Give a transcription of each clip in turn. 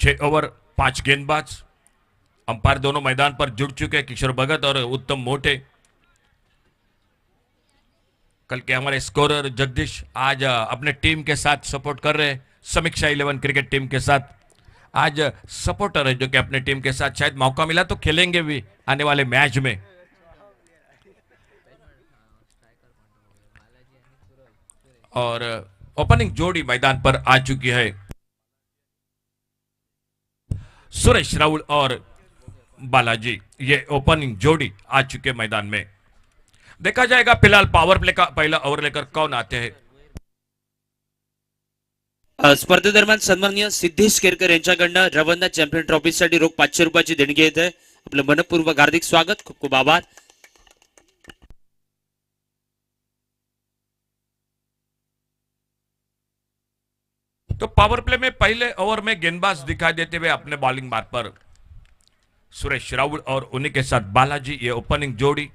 6 over 5 गेंदबाज। Umpire दोनों मैदान पर जुड़ चुके हैं, किशोर भगत और उत्तम मोटे। कल के हमारे स्कोरर जगदीश आज अपने टीम के साथ सपोर्ट कर रहे हैं, समीक्षा 11 क्रिकेट टीम के साथ। आज सपोर्टर है जो कि अपने टीम के साथ शायद मौका मिला तो खेलेंगे भी आने वाले मैच में। और ओपनिंग जोड़ी मैदान पर आ चुकी है, सुरेश राहुल और बालाजी। ये ओपनिंग जोड़ी आ चुके मैदान में। देखा जाएगा फिलहाल पावर प्ले का पहला ओव्हर लेकर कौन आते हैं। स्पर्धेदरम्यान सन्माननीय सिद्धेश केरकर यांच्याकडनं रवंदा चॅम्पियन ट्रॉफीसाठी रोख 500 रुपयाची देणगी येत आहे. आपलं मनपूर्वक हार्दिक स्वागत, खूप खूप आभार. तो पावर प्ले में पहले ओवर में गेंदबाज दिखाई देते हुए अपने बॉलिंग मार्ग पर सुरेश राहुल और उन्हीं के साथ बालाजी, ये ओपनिंग जोड़ी।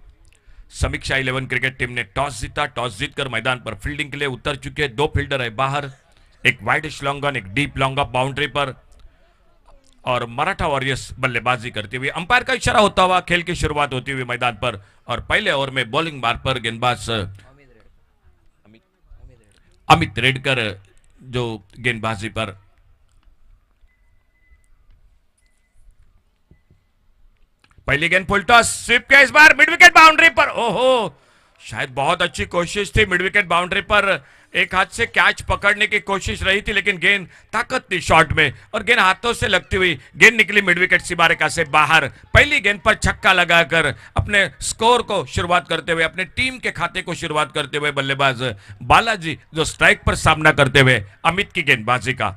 समीक्षा 11 क्रिकेट टीम ने टॉस जीता, टॉस जीतकर मैदान पर फील्डिंग के लिए उतर चुके। दो फील्डर है बाहर, एक वाइडिश लॉन्ग ऑन, एक डीप लॉन्ग ऑफ बाउंड्री पर। और मराठा वॉरियर्स बल्लेबाजी करते हुए, अंपायर का इशारा होता हुआ खेल की शुरुआत होती हुई मैदान पर। और पहले ओवर में बॉलिंग मार्ग पर गेंदबाज अमित रेडकर जो गेंदबाजी पर। पहली गेंद फुल टॉस, स्वीप के इस बार मिड विकेट बाउंड्री पर। ओहो, शायद बहुत अच्छी कोशिश थी मिड विकेट बाउंड्री पर, एक हाथ से कैच पकड़ने की कोशिश रही थी, लेकिन गेंद ताकत थी शॉट में और गेंद हाथों से लगती हुई गेंद निकली मिड विकेट सीमारेखा से बाहर। पहली गेंद पर छक्का लगाकर अपने स्कोर को शुरुआत करते हुए, अपने टीम के खाते को शुरुआत करते हुए बल्लेबाज बालाजी जो स्ट्राइक पर सामना करते हुए अमित की गेंदबाजी का।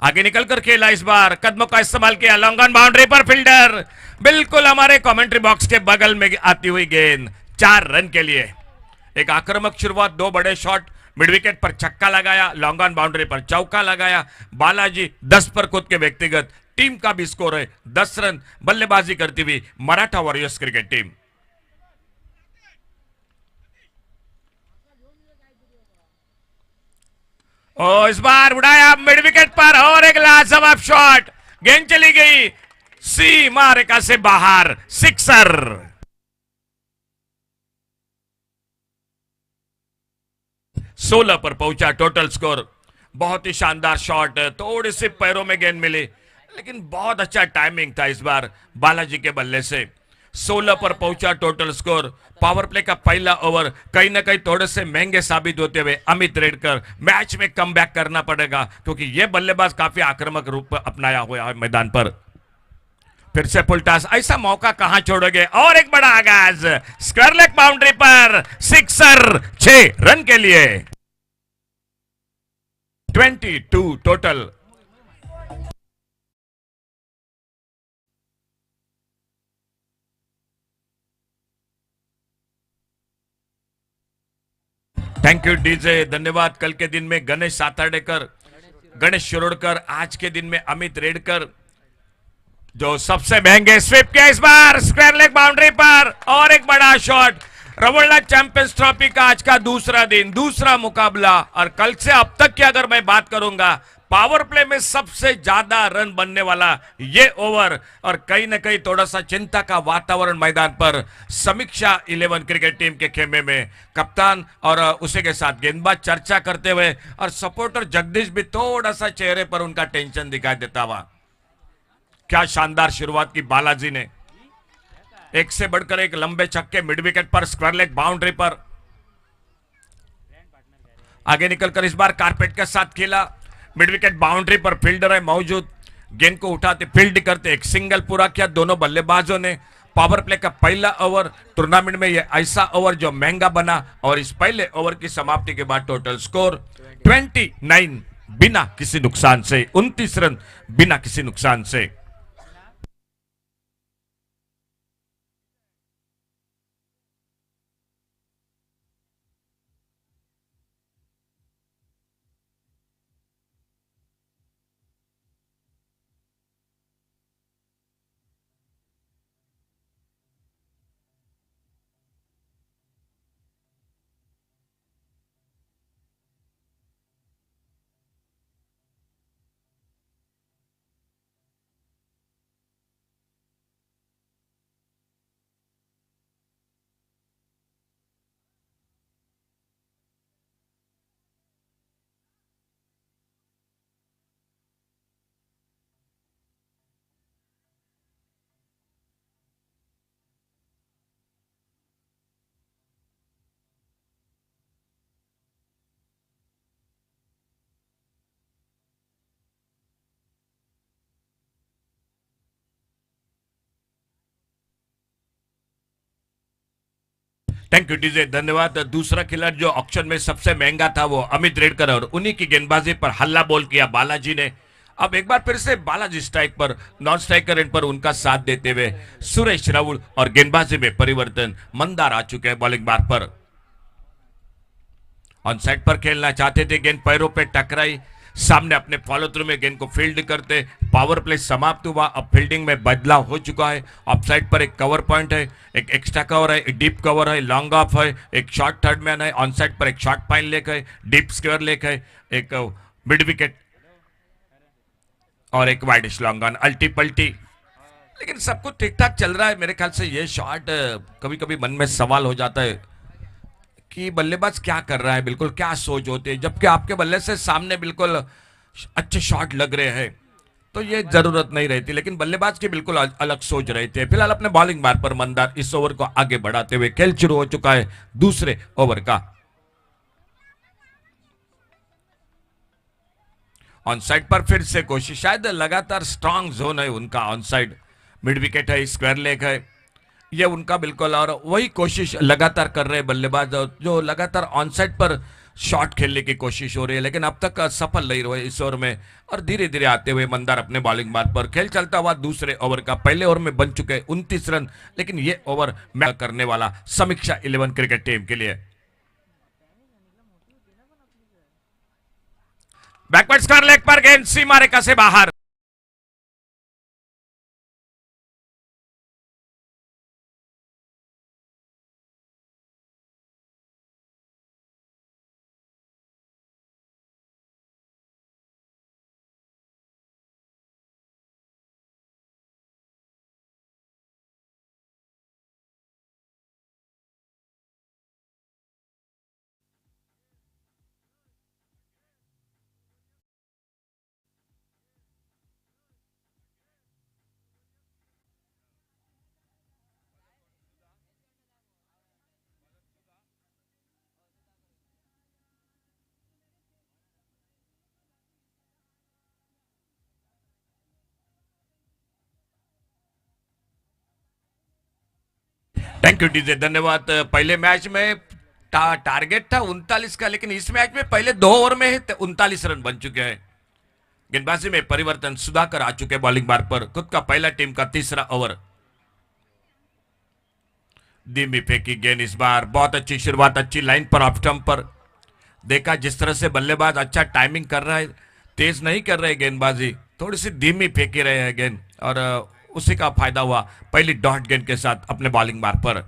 आगे निकलकर खेला, इस बार कदमों का इस्तेमाल किया, लॉन्ग ऑन बाउंड्री पर फील्डर बिल्कुल हमारे कमेंट्री बॉक्स के बगल में आती हुई गेंद 4 रन के लिए। एक आक्रामक शुरुआत, दो बड़े शॉट, मिड विकेट पर छक्का लगाया, लॉन्ग ऑन बाउंड्री पर चौका लगाया। बालाजी 10 पर खुद के व्यक्तिगत, टीम का भी स्कोर है 10 रन। बल्लेबाजी करती हुई मराठा वॉरियर्स क्रिकेट टीम। ओ इस बार उड़ाया मिड विकेट पर और एक लाजवाब शॉट, गेंद चली गई सीमा रेखा से बाहर, सिक्सर। सोलह पर पहुंचा टोटल स्कोर। बहुत ही शानदार शॉट, थोड़ी सी पैरों में गेंद मिली, लेकिन बहुत अच्छा टाइमिंग था इस बार बालाजी के बल्ले से। 16 पर पहुंचा टोटल स्कोर। पावर प्ले का पहला ओवर कहीं ना कहीं थोड़े से महंगे साबित होते हुए अमित रेडकर मैच में कमबैक करना पड़ेगा, क्योंकि यह बल्लेबाज काफी आक्रामक रूप अपनाया हुआ है मैदान पर। फिर से फुल टॉस, ऐसा मौका कहां छोड़ोगे, और एक बड़ा आगाज, स्क्वायर लेग बाउंड्री पर सिक्सर, 6 रन के लिए। 22 टोटल। थैंक यू डीजे, धन्यवाद। कल के दिन में गणेश साताडेकर, गणेश शिरोडकर, आज के दिन में अमित रेडकर जो सबसे महंगे स्वीप किया इस बार स्क्वायर लेग बाउंड्री पर, और एक बड़ा शॉट। रवंडा चैंपियंस ट्रॉफी का आज का दूसरा दिन, दूसरा मुकाबला, और कल से अब तक की अगर मैं बात करूंगा, पावर प्ले में सबसे ज्यादा रन बनने वाला ये ओवर। और कहीं ना कहीं थोड़ा सा चिंता का वातावरण मैदान पर समीक्षा 11 क्रिकेट टीम के खेमे में। कप्तान और उसी के साथ गेंदबाज चर्चा करते हुए, और सपोर्टर जगदीश भी थोड़ा सा चेहरे पर उनका टेंशन दिखाई देता हुआ। क्या शानदार शुरुआत की बालाजी ने, एक से बढ़कर एक लंबे छक्के मिड विकेट पर, स्क्वायर लेग बाउंड्री पर। आगे निकलकर इस बार कारपेट के साथ खेला, मिड विकेट बाउंड्री पर फील्डर है मौजूद, गेंद को उठाते फील्ड करते एक सिंगल पूरा किया दोनों बल्लेबाजों ने। पावर प्ले का पहला ओवर टूर्नामेंट में यह ऐसा ओवर जो महंगा बना, और इस पहले ओवर की समाप्ति के बाद टोटल स्कोर 29 बिना किसी नुकसान से, 29 रन बिना किसी नुकसान से। थैंक यू डीजे, धन्यवाद। दूसरा खिलाड़ी जो ऑक्शन में सबसे महंगा था वो अमित रेडकर, और उन्हीं की गेंदबाजी पर हल्ला बोल किया बालाजी ने। अब एक बार फिर से बालाजी स्ट्राइक पर, नॉन स्ट्राइकर एंड पर उनका साथ देते हुए सुरेश राहुल, और गेंदबाजी में परिवर्तन, मंदार आ चुके हैं बॉलिंग बार पर। ऑन साइड पर खेलना चाहते थे, गेंद पैरों पे टकराई, सामने अपने फॉलो थ्रू में गेंद को फील्ड करते, पावर प्ले समाप्त हुआ। अब फील्डिंग में बदलाव हो चुका है। ऑफ साइड पर एक कवर पॉइंट है, एक एक्स्ट्रा कवर है, एक डीप कवर है, लॉन्ग ऑफ है, एक शॉर्ट थर्ड मैन है, ऑन साइड पर एक शॉर्ट पाइन लेक है, डीप स्क्वेयर लेक है, एक मिड विकेट और एक वाइडिश लॉन्ग ऑन, अल्टी पल्टी। लेकिन सब कुछ ठीक ठाक चल रहा है मेरे ख्याल से। ये शॉट कभी कभी मन में सवाल हो जाता है कि बल्लेबाज क्या कर रहा है, बिल्कुल क्या सोच होती है, जबकि आपके बल्ले से सामने बिल्कुल अच्छे शॉट लग रहे हैं, तो ये जरूरत नहीं रहती। लेकिन बल्लेबाज की बिल्कुल अलग सोच रहती है। फिलहाल अपने बॉलिंग बार पर मंदार इस ओवर को आगे बढ़ाते हुए, खेल शुरू हो चुका है दूसरे ओवर का। ऑन साइड पर फिर से कोशिश, शायद लगातार स्ट्रांग जोन है उनका ऑन साइड, मिड विकेट है, स्क्वायर लेग है, ये उनका बिल्कुल, और वही कोशिश लगातार कर रहे हैं बल्लेबाज, जो लगातार ऑन साइड पर शॉट खेलने की कोशिश हो रही है, लेकिन अब तक सफल नहीं रहे इस ओवर में। और धीरे धीरे आते हुए मंदार अपने बॉलिंग बार पर, खेल चलता हुआ दूसरे ओवर का। पहले ओवर में बन चुके 29 रन, लेकिन ये ओवर मैं करने वाला समीक्षा 11 क्रिकेट टीम के लिए। बैकवर्ड स्क्वायर लेग पर गेंद सीमा रेखा से बाहर। थैंक यू डीजे, धन्यवाद। पहले मैच में टारगेट था 39 का, लेकिन इस मैच में पहले 2 ओवर में 39 रन बन चुके हैं। गेंदबाजी में परिवर्तन, सुधाकर आ चुके बॉलिंग बार पर, खुद का पहला टीम का तीसरा ओवर। धीमी फेंकी गेंद इस बार, बहुत अच्छी शुरुआत, अच्छी लाइन पर, ऑफ स्टंप पर। देखा जिस तरह से बल्लेबाज अच्छा टाइमिंग कर रहा है, तेज नहीं कर रहे गेंदबाजी, थोड़ी सी धीमी फेंकी रहे हैं गेंद, और उसी का फायदा हुआ पहली डॉट गेंद के साथ अपने बॉलिंग बार पर।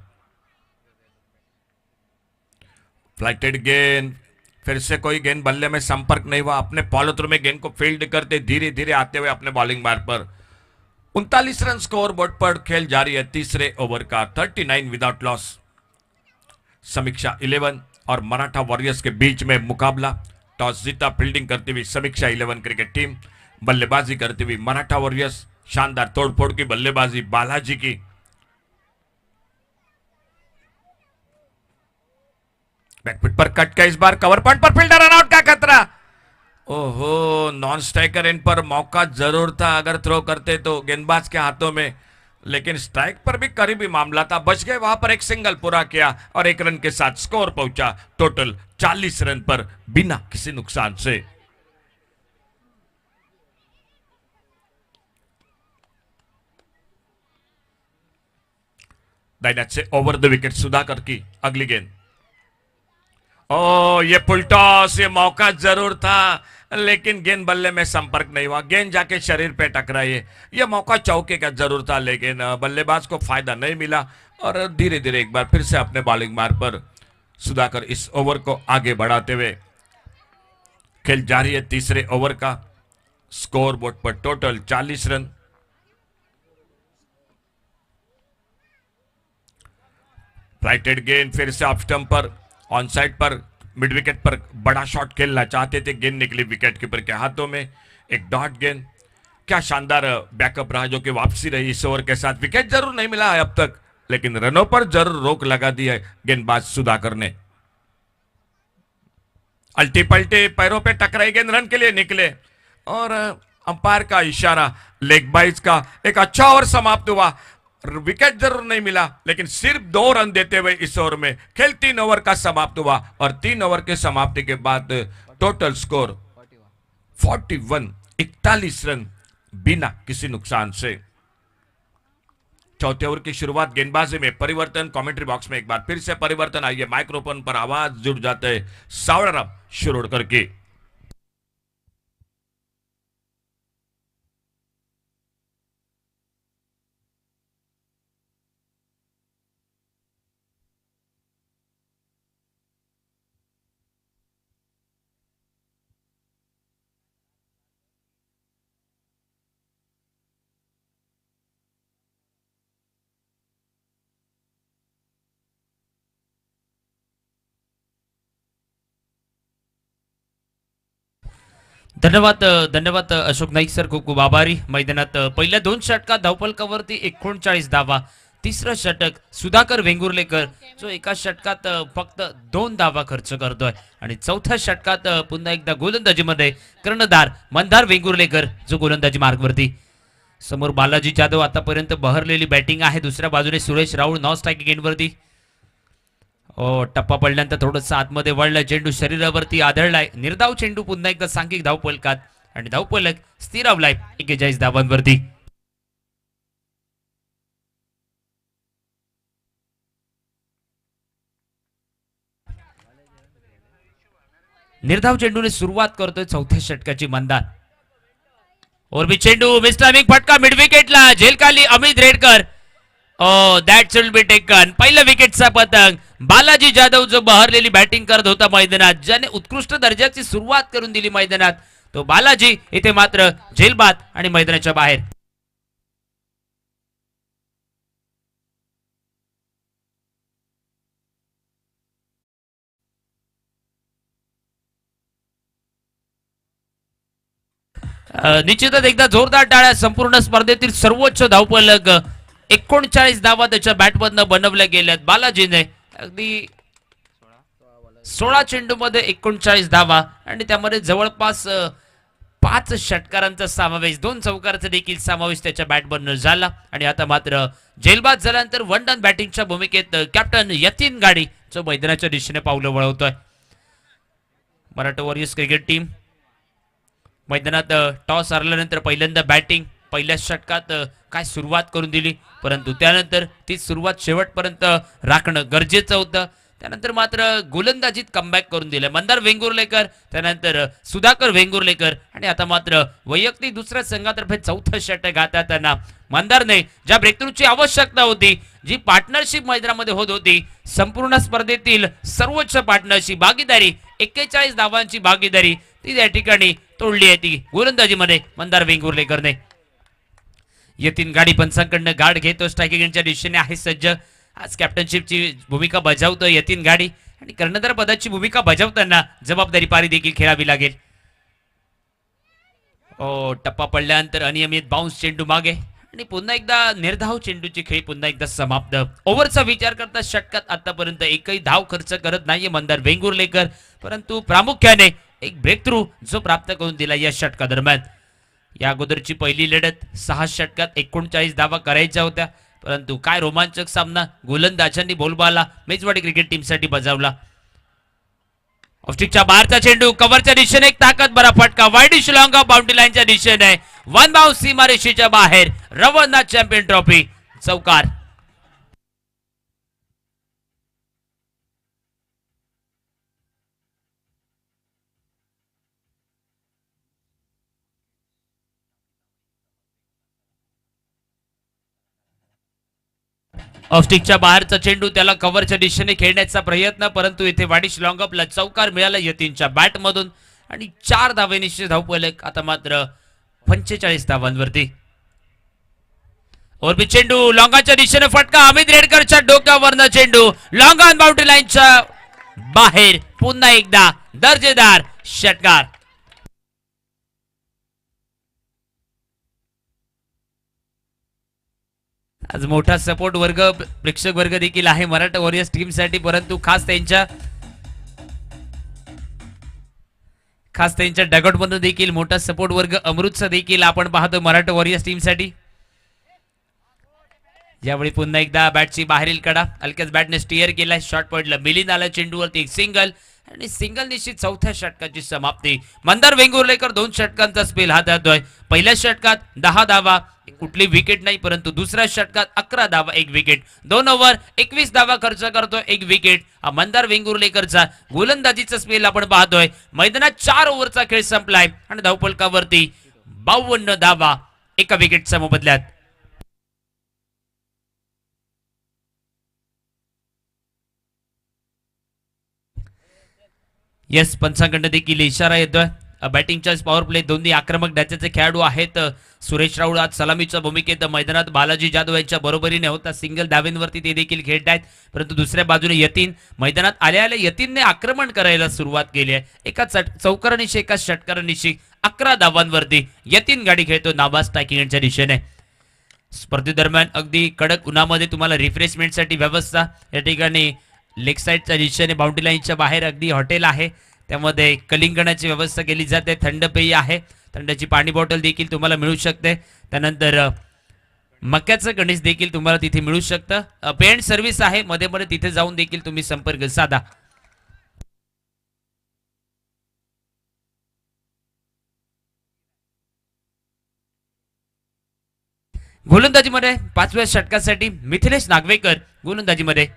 फ्लाइटेड गेंद, फिर से कोई गेंद बल्ले में संपर्क नहीं हुआ, अपने फॉलो थ्रू में गेंद को फील्ड करते धीरे धीरे आते हुए अपने बॉलिंग बार पर। 39 रन स्कोर बोर्ड पर, खेल जारी है तीसरे ओवर का, 39 विदाउट लॉस। समीक्षा 11 और मराठा वॉरियर्स के बीच में मुकाबला। टॉस जीता फील्डिंग करती हुई समीक्षा 11 क्रिकेट टीम, बल्लेबाजी करती हुई मराठा वॉरियर्स। शानदार तोड़फोड़ की बल्लेबाजी बालाजी की। बैकफुट पर कट का इस बार, कवर पॉइंट पर फील्डर, रन आउट का खतरा। ओहो, नॉन स्ट्राइकर इन पर मौका जरूर था, अगर थ्रो करते तो गेंदबाज के हाथों में, लेकिन स्ट्राइक पर भी करीबी मामला था, बच गए। वहां पर एक सिंगल पूरा किया और 1 रन के साथ स्कोर पहुंचा टोटल 40 रन पर बिना किसी नुकसान से। दाइनेट से ओवर द विकेट सुधाकर की अगली गेंद। ओ, ये फुल टॉस, ये मौका जरूर था, लेकिन गेंद बल्ले में संपर्क नहीं हुआ, गेंद जाके शरीर पे टकराई। ये मौका चौके का जरूर था, लेकिन बल्लेबाज को फायदा नहीं मिला, और धीरे धीरे एक बार फिर से अपने बॉलिंग मार पर सुधाकर इस ओवर को आगे बढ़ाते हुए, खेल जारी है तीसरे ओवर का। स्कोर बोर्ड पर टोटल 40 रन। फ्लाइटेड गेंद, फिर से ऑफ स्टंप पर, ऑन साइड पर, मिड विकेट पर बड़ा शॉट खेलना चाहते थे, गेंद निकली विकेट कीपर के हाथों में, एक डॉट गेंद। क्या शानदार बैकअप रहा, जो कि वापसी रही इस ओवर के साथ। विकेट जरूर नहीं मिला है अब तक, लेकिन रनों पर जरूर रोक लगा दी है गेंदबाज सुधाकर ने। अल्टी पल्टी पैरों पे टकराई गेंद, रन के लिए निकले, और अंपायर का इशारा, लेग बाइज का। एक अच्छा ओवर समाप्त हुआ, विकेट जरूर नहीं मिला, लेकिन सिर्फ 2 रन देते हुए इस ओवर में खेल 3 ओवर का समाप्त हुआ और 3 ओवर के समाप्ति के बाद टोटल स्कोर 41 रन बिना किसी नुकसान से। चौथे ओवर की शुरुआत गेंदबाजी में परिवर्तन। कमेंट्री बॉक्स में एक बार फिर से परिवर्तन। आइए माइक्रोफोन पर आवाज जुड़ जाते हैं सावरराव शिरोडकर की। धन्यवाद धन्यवाद अशोक नाईक सर, खूप खूप आभारी. मैदानात पहिल्या 2 षटकात धावफलकावरती 39 धावा. तिसरं षटक सुधाकर वेंगुर्लेकर जो एका षटकात फक्त 2 धावा खर्च करतोय आणि चौथ्या षटकात पुन्हा एकदा गोलंदाजीमध्ये कर्णधार मंदार वेंगुर्लेकर जो गोलंदाजी मार्गवरती. समोर बालाजी जाधव आतापर्यंत बहरलेली बॅटिंग आहे. दुसऱ्या बाजूने सुरेश राऊळ नॉन स्ट्रायकिंग एंडवरती. टप्पा पडल्यानंतर थोडंसं आतमध्ये वळलं, चेंडू शरीरावरती आदळलाय. निर्धाव चेंडू पुन्हा एकदा सांघिक धावफलकात आणि धावफलक स्थिरावलाय 41 धावांवरती. निर्धाव चेंडूने सुरुवात करतोय चौथ्या षटकाची मंदार. ओरबी चेंडू मिस्टामिक फटका मिड विकेटला, झेलखाली Amit Redkar. That should be taken. पहिल्या विकेटचा पतंग. बालाजी जाधव जो बहरलेली बॅटिंग करत होता मैदानात, ज्याने उत्कृष्ट दर्जाची सुरुवात करून दिली मैदानात, तो बालाजी इथे मात्र झेलबाद आणि मैदानाच्या बाहेर. निश्चितच एकदा जोरदार टाळ्या. संपूर्ण स्पर्धेतील सर्वोच्च धावफलक 39 धावा त्याच्या बॅटमधनं बनवल्या गेल्यात. बालाजीने अगदी 16 चेंडूमध्ये 39 धावा आणि त्यामध्ये जवळपास 5 षटकारांचा समावेश, 2 चौकारांचा देखील समावेश त्याच्या बॅटमधनं झाला. आणि आता मात्र झेलबाद झाल्यानंतर वन डन बॅटिंगच्या भूमिकेत कॅप्टन यतीन गाडी जो मैदानाच्या दिशेने पावलं वळवतोय. मराठा वॉरियर्स क्रिकेट टीम मैदानात टॉस हरल्यानंतर पहिल्यांदा बॅटिंग. पहिल्या षटकात काय सुरुवात करून दिली, परंतु त्यानंतर ती सुरुवात शेवटपर्यंत राखणं गरजेचं होतं. त्यानंतर मात्र गोलंदाजीत कमबॅक करून दिलं मंदार वेंगुर्लेकर, त्यानंतर सुधाकर वेंगुर्लेकर आणि आता मात्र वैयक्तिक दुसऱ्या संघातर्फे चौथं षटक हाताळताना मंदारने ज्या ब्रेकथ्रूची आवश्यकता होती, जी पार्टनरशिप मैदानामध्ये होत होती, संपूर्ण स्पर्धेतील सर्वोच्च पार्टनरशिप भागीदारी 41 धावांची भागीदारी ती या ठिकाणी तोडली आहे ती गोलंदाजीमध्ये मंदार वेंगुर्लेकरने. यतीन गाडी पंचांकडनं गार्ड घेतो, स्ट्रायकिंगच्या दिशेने आहे सज्ज. आज कॅप्टनशिपची भूमिका बजावतो यतीन गाडी आणि कर्णधार पदाची भूमिका बजावताना जबाबदारी पारी देखील खेळावी लागेल. टप्पा पडल्यानंतर अनियमित बाउन्स चेंडू मागे आणि पुन्हा एकदा निर्धाव चेंडूची खेळी पुन्हा एकदा समाप्त. ओव्हरचा विचार करता षटकात आतापर्यंत एकही धाव खर्च करत नाहीये मंदार वेंगुर्लेकर, परंतु प्रामुख्याने एक ब्रेक थ्रू जो प्राप्त करून दिला या षटकादरम्यान. या अगोदरची पहिली लढत 6 षटकात 39 धावा करायच्या होत्या, परंतु काय रोमांचक सामना गोलंदाजांनी बोलबाला मेजवाडी क्रिकेट टीमसाठी बजावला. ऑफस्टिकच्या बाहेरचा चेंडू कव्हरच्या दिशेने एक ताकद बरा फटका वाईडिश लॉंग ऑफ बाउंड्री लाईनच्या दिशेने वन बाउंस सीमारेषेच्या बाहेर. रवंदा चॅम्पियन ट्रॉफी चौकार. ऑफस्टिकच्या बाहेरचा चेंडू त्याला कव्हरच्या दिशेने खेळण्याचा प्रयत्न, परंतु इथे वाडिश लॉंगअपला चौकार मिळाला यतीनच्या बॅट मधून आणि 4 धावेनिश्चित धावफलक आता मात्र 45 धावांवरती. ओरबी चेंडू लॉंगाच्या दिशेने फटका अमित रेडकरच्या डोक्यावरनं चेंडू लॉंग ऑन बाउंड्री लाईनच्या बाहेर. पुन्हा एकदा दर्जेदार षटकार. आज मोठा सपोर्ट वर्ग प्रेक्षक वर्ग देखील आहे मराठा वॉरियर्स टीमसाठी, परंतु खास त्यांच्या डगआउटमधून देखील मोठा सपोर्ट वर्ग अमृतचा देखील आपण पाहतो मराठा वॉरियर्स टीमसाठी. यावेळी पुन्हा एकदा बॅटची बाहेरील कडा हलक्याच बॅटने स्टिअर केलाय, शॉट पडलं, मिलिंद आला चेंडूवरती एक सिंगल आणि सिंगल निश्चित चौथ्या षटकाची समाप्ती. मंदार वेंगुर्लेकर 2 षटकांचा स्पेल हाताळतोय. पहिल्या षटकात 10 धावा, कुठली विकेट नाही, परंतु दुसऱ्या षटकात 11 धावा 1 विकेट, 2 ओव्हर 21 धावा खर्च करतोय 1 विकेट. हा मंदार वेंगुर्लेकरचा गोलंदाजीचा स्पेल आपण पाहतोय. मैदानात 4 ओव्हरचा खेळ संपलाय आणि धावफलकावरती 52 धावा 1 विकेटच्या मोबदल्यात. येस, पंचांकडनं देखील इशारा येतोय. बॅटिंगच्या पॉवर प्ले दोन्ही आक्रमक ढाच्याचे खेळाडू आहेत. सुरेश राऊळ आज सलामीच्या भूमिकेत मैदानात बालाजी जाधव यांच्या बरोबरीने होता. सिंगल धावेंवरती ते देखील खेळत आहेत, परंतु दुसऱ्या बाजूने यतीन मैदानात आल्या यतीनने आक्रमण करायला सुरुवात केली आहे. एका चौकारानिशी एका षटकारानिशी 11 धावांवरती यतीन गाडी खेळतो नाबाद स्ट्रायकिंगच्या दिशेने. स्पर्धेदरम्यान अगदी कडक उन्हामध्ये तुम्हाला रिफ्रेशमेंटसाठी व्यवस्था या ठिकाणी लेग साईडच्या दिशेने बाउंड्री लाईनच्या बाहेर अगदी हॉटेल आहे, त्यामध्ये कलिंगणाची व्यवस्था केली जाते. थंड पेय आहे, थंडाची पाणी बॉटल देखील तुम्हाला मिळू शकते. त्यानंतर मक्याचं गणेश देखील तुम्हाला तिथे मिळू शकतं. पे अँड सर्व्हिस आहे, मध्ये मध्ये तिथे जाऊन देखील तुम्ही संपर्क साधा. गोलंदाजीमध्ये 5व्या षटकासाठी मिथिलेश नागवेकर गोलंदाजीमध्ये.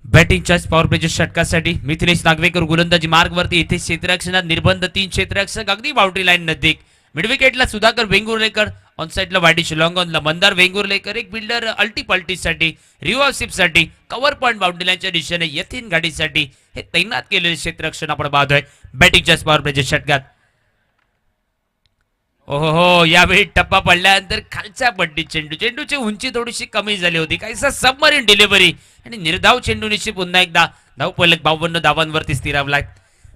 बॅटिंगच्या पॉवर प्लेच्या षटकासाठी मिथिलेश नागवेकर गोलंदाजी मार्गवरती. इथे क्षेत्ररक्षणात निर्बंध 3 क्षेत्ररक्षक अगदी बाउंड्री लाईन नजीक. मिड विकेटला सुधाकर वेंगुर्लेकर, ऑन साइडला वायडिश लॉंग ऑनला मंदार वेंगुर्लेकर. एक बिल्डर अल्टी पल्टीसाठी रिव्हर्सिपसाठी कव्हर पॉइंट बाउंड्री लाईनच्या दिशेने यतीन गाडीसाठी हे तैनात केलेले क्षेत्ररक्षण आपण पाहतोय बॅटिंगच्या पॉवर प्लेच्या षटकात. ओहो हो, यावेळी टप्पा पडल्यानंतर खालच्या पट्टी चेंडूची उंची थोडीशी कमी झाली होती, काहीसा सबमरीन डिलिव्हरी आणि निर्धाव चेंडूनिशी पुन्हा एकदा धावफलक 52 धावांवरती स्थिरावलाय.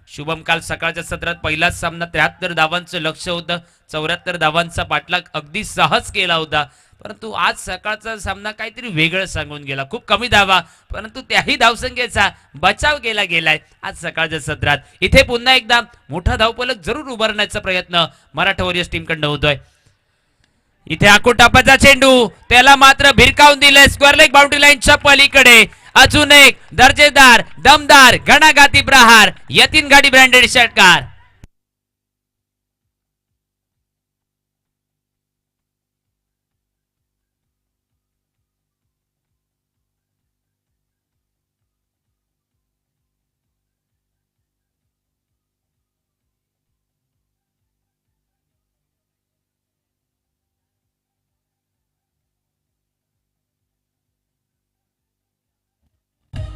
शुभम काल सकाळच्या सत्रात पहिलाच सामना 73 धावांचं लक्ष होतं, 74 धावांचा पाठलाग अगदी सहज केला होता, परंतु आज सकाळचा सामना काहीतरी वेगळं सांगून गेला. खूप कमी धावा, परंतु त्याही धावसंख्येचा बचाव केला गेलाय आज सकाळच्या सत्रात. इथे पुन्हा एकदा मोठा धावफलक जरूर उभारण्याचा प्रयत्न मराठा वॉरियर्स टीमकडून होतोय. इथे आकुटापाचा चेंडू, त्याला मात्र भिरकावून दिलंय स्क्वेअर लेग बाउंड्री लाईनच्या पलीकडे. अजून एक दर्जेदार दमदार घणाघाती प्रहार, यतीन गाडी ब्रँडेड षटकार.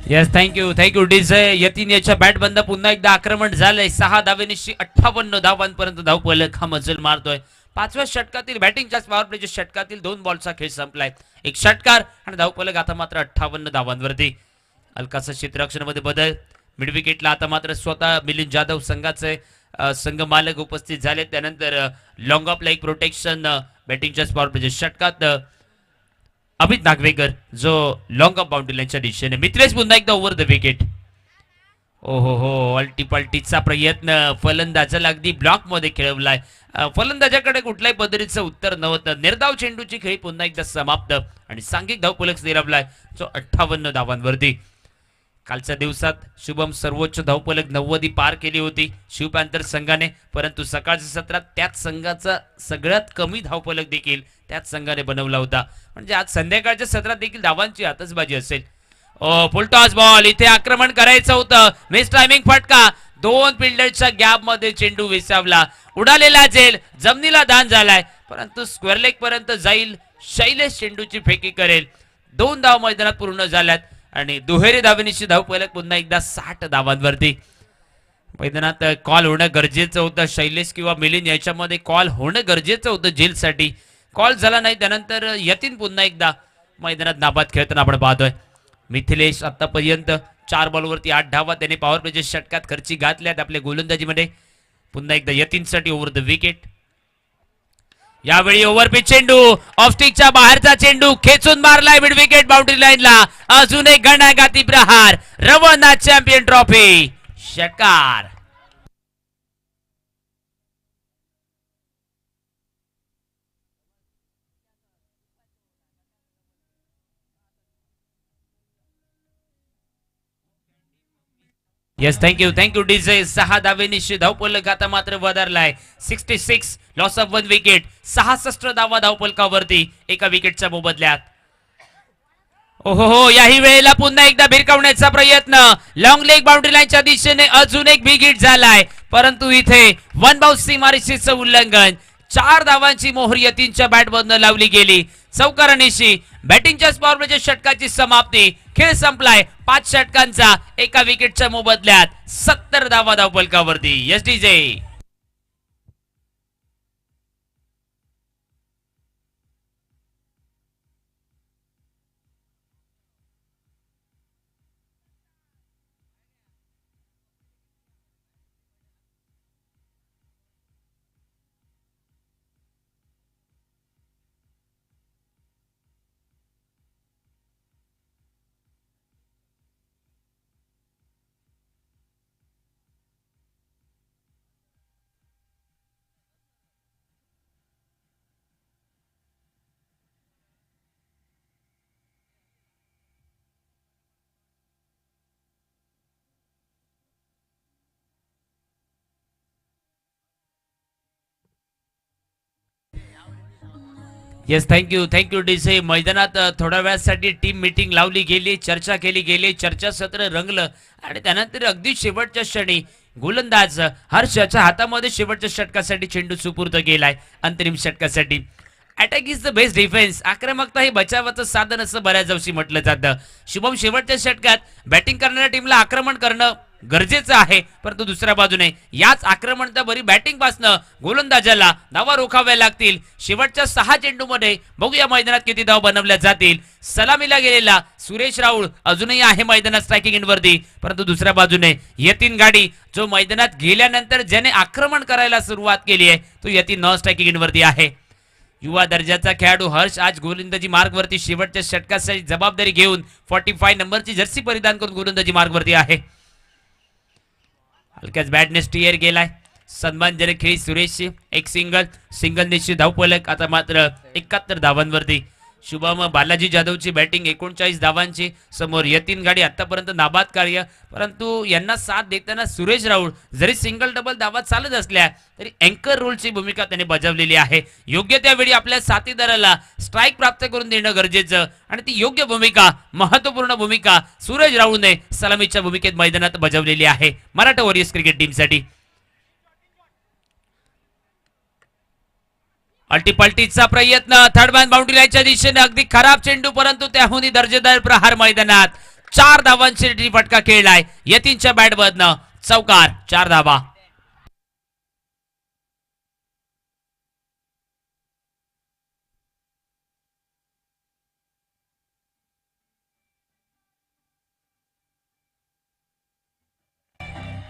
Yes, thank you DJ. यतीन याच्या बॅट बंद पुन्हा एकदा आक्रमण झालंय. 6 धावेनिशी 58 धावांपर्यंत धावफलक हा मजल मारतोय. 5व्या षटकातील बॅटिंगच्या पॉवर प्लेच्या षटकातील 2 बॉलचा खेळ संपलाय. एक षटकार आणि धावफलक आता मात्र 58 धावांवरती. हलकासा क्षेत्ररक्षणामध्ये बदल. मिड विकेटला आता मात्र स्वतः मिलिंद जाधव संघाचे संघ मालक उपस्थित झाले. त्यानंतर लॉंग ऑफ लाईक प्रोटेक्शन बॅटिंगच्या पॉवर प्लेच्या षटकात अमित नागवेकर जो लॉंग ऑफ बाउंड्री लाईनच्या दिशेने. मिथिलेश पुन्हा एकदा ओव्हर द विकेट. ओहो हो, अल्टीपल्टीचा प्रयत्न फलंदाजाला अगदी ब्लॉक मध्ये खेळवलाय. फलंदाजाकडे कुठल्याही पद्धतीचं उत्तर नव्हतं. निर्धाव चेंडूची खेळी पुन्हा एकदा समाप्त आणि सांघिक धावफलक स्थिरावलाय जो 58 धावांवरती. कालच्या दिवसात शुभम सर्वोच्च धावफलक 90 पार केली होती शिव पॅन्थर संघाने, परंतु सकाळच्या सत्रात त्याच संघाचा सगळ्यात कमी धावफलक देखील त्याच संघाने बनवला होता. म्हणजे आज संध्याकाळच्या सत्रात देखील धावांची आतषबाजी असेल. फुलटॉस बॉल, इथे आक्रमण करायचं होतं, मिस टायमिंग फटका. 2 फिल्डरच्या गॅप मध्ये चेंडू विसावला, उडालेला झेल जमिनीला दान झालाय, परंतु स्क्वेअर लेग पर्यंत जाईल. शैलेश चेंडूची फेकी करेल. 2 धाव मैदानात पूर्ण झाल्यात आणि दुहेरी धावेनिशी धावफलक पुन्हा एकदा 60 धावांवरती. मैदानात कॉल होणं गरजेचं होतं. शैलेश किंवा मिलिंद याच्यामध्ये कॉल होणं गरजेचं होतं झेलसाठी. कॉल झाला नाही, त्यानंतर यतीन पुन्हा एकदा मैदानात नाबाद खेळताना आपण पाहतोय. मिथिलेश आतापर्यंत 4 बॉलवरती 8 धावा त्याने पॉवर प्लेच्या षटकात खर्ची घातल्यात आपल्या गोलंदाजीमध्ये. पुन्हा एकदा यतीनसाठी ओव्हर द विकेट. यावेळी ओव्हरपिच चेंडू, ऑफस्टिकच्या बाहेरचा चेंडू खेचून मारलाय मिड विकेट बाउंड्री लाईनला. अजून एक घणाघाती प्रहार. रवनाथ चॅम्पियन ट्रॉफी षटकार. Yes, thank you DJ. 6 धावेनिशी धावफलक आता मात्र वधारलाय. 66 लॉस ऑफ 1 विकेट. 66 धावा धावफलकावरती एका विकेटच्या मोबदल्यात. ओहो, याही वेळेला पुन्हा एकदा भिरकावण्याचा प्रयत्न. लॉंग लेग बाउंड्री लाईनच्या दिशेने अजून एक बिग हिट झालाय, परंतु इथे वन बाउन्स सीमारेषेचं उल्लंघन. 4 धावांची मोहर यतीनच्या बॅटमधनं लावली गेली. चौकारणीशी बॅटिंगच्या पॉवरप्लेच्या षटकाची समाप्ती. खेळ संपलाय 5 षटकांचा एका विकेटच्या मोबदल्यात. 70 धावा धावफलकावरती. Yes DJ. Yes, thank you DJ. मैदानात थोड्या वेळासाठी टीम मीटिंग लावली गेली, चर्चा केली गेली, चर्चासत्र रंगलं आणि त्यानंतर अगदी शेवटच्या क्षणी गोलंदाज हर्षच्या हातामध्ये शेवटच्या षटकासाठी चेंडू सुपूर्द केलाय. अंतरिम षटकासाठी. Attack is the best defence. आक्रमकता हे बचावाचं साधन असं बऱ्याच दिवशी म्हटलं जातं. शुभम शेवटच्या षटकात बॅटिंग करणाऱ्या टीमला आक्रमण करणं गरजेचं आहे, परंतु दुसऱ्या बाजूने याच आक्रमणता बरी बॅटिंग पासनं गोलंदाजाला धावा रोखाव्या लागतील. शेवटच्या 6 चेंडूमध्ये बघूया मैदानात किती धावा बनवल्या जातील. सलामीला गेलेला सुरेश राऊळ अजूनही आहे मैदानात स्ट्रायकिंग एंडवरती, परंतु दुसऱ्या बाजूने यतीन गाडी जो मैदानात गेल्यानंतर ज्याने आक्रमण करायला सुरुवात केली आहे तो यतीन नॉन स्ट्रायकिंग एंडवरती आहे. युवा दर्जाचा खेळाडू हर्ष आज गोलंदाजी मार्गवरती शेवटच्या षटकासाठी जबाबदारी घेऊन 45 नंबरची जर्सी परिधान करून गोलंदाजी मार्गवरती आहे. हलक्याच बॅटने स्टिअर गेलाय. सन्मानजनक खेळी सुरेशची. एक सिंगल निश्चित धावफलक. आता मात्र 71 धावांवरती. शुभम बालाजी जाधवची बॅटिंग 39 धावांची. समोर यतीन गाडी आतापर्यंत नाबाद कार्य, परंतु यांना साथ देताना सुरेश राऊळ जरी सिंगल डबल धावा चालत असल्या तरी अँकर रोलची भूमिका त्याने बजावलेली आहे. योग्य त्यावेळी आपल्या साथीदाराला स्ट्राईक प्राप्त करून देणं गरजेचं आणि ती योग्य भूमिका, महत्वपूर्ण भूमिका सुरेश राऊळने सलामीच्या भूमिकेत मैदानात बजावलेली आहे मराठा वॉरियर्स क्रिकेट टीमसाठी. अल्टीपल्टीचा प्रयत्न. थर्ड मॅन बाउंड्री लाईनच्या दिशेने अगदी खराब चेंडू, परंतु त्याहूनही दर्जेदार प्रहार मैदानात. 4 धावांची फटका खेळलाय यतीनच्या बॅटमधनं. चौकार. 4 धावा.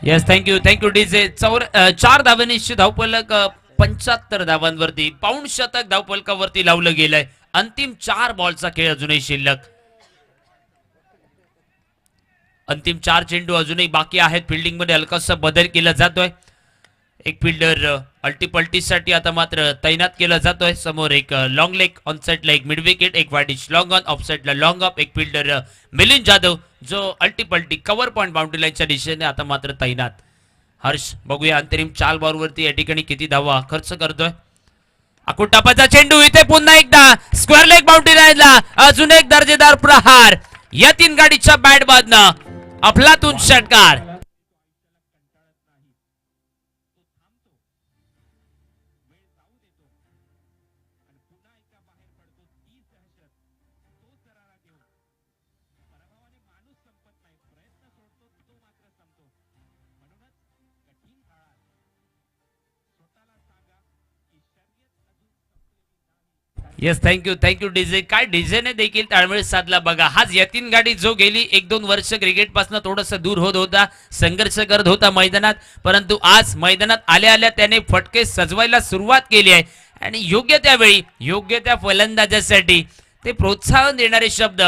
Yes, thank you DJ. 4 धावांची धावफलक 75 धावांवरती. पाऊण शतक धावफलकावरती लावलं गेलंय. अंतिम 4 बॉलचा खेळ अजूनही शिल्लक. अंतिम 4 चेंडू अजूनही बाकी आहेत. फिल्डिंग मध्ये हलकासा बदल केला जातोय. एक फिल्डर अल्टीपल्टीसाठी आता मात्र तैनात केला जातोय. समोर एक लॉंग लेग ऑन साइडला एक मिड विकेट, एक वाईडिश लॉंग ऑन, ऑफ साइडला लॉंग ऑफ. एक फिल्डर मिलिंद जाधव जो अल्टीपल्टी कव्हर पॉइंट बाउंड्री लाईनच्या दिशेने आता मात्र तैनात. हर्ष बघूया अंतरिम 4 बॉलवरती या ठिकाणी किती धावा खर्च करतोय. आकुटापाचा चेंडू. इथे पुन्हा एकदा स्क्वेअर लेग बाउंड्री लाईनला अजून एक दर्जेदार प्रहार यतीन गाडीच्या बॅट बादनं. अफलातून षटकार. Yes, thank you DJ. काय डीजेने देखील ताळमेळ साधला बघा. हाच यतीन गाडी जो गेली 1-2 वर्ष क्रिकेट पासून थोडस दूर होत होता, संघर्ष करत होता मैदानात, परंतु आज मैदानात आल्या आल्या त्याने फटके सजवायला सुरुवात केली आहे आणि योग्य त्यावेळी योग्य त्या फलंदाजासाठी ते प्रोत्साहन देणारे शब्द,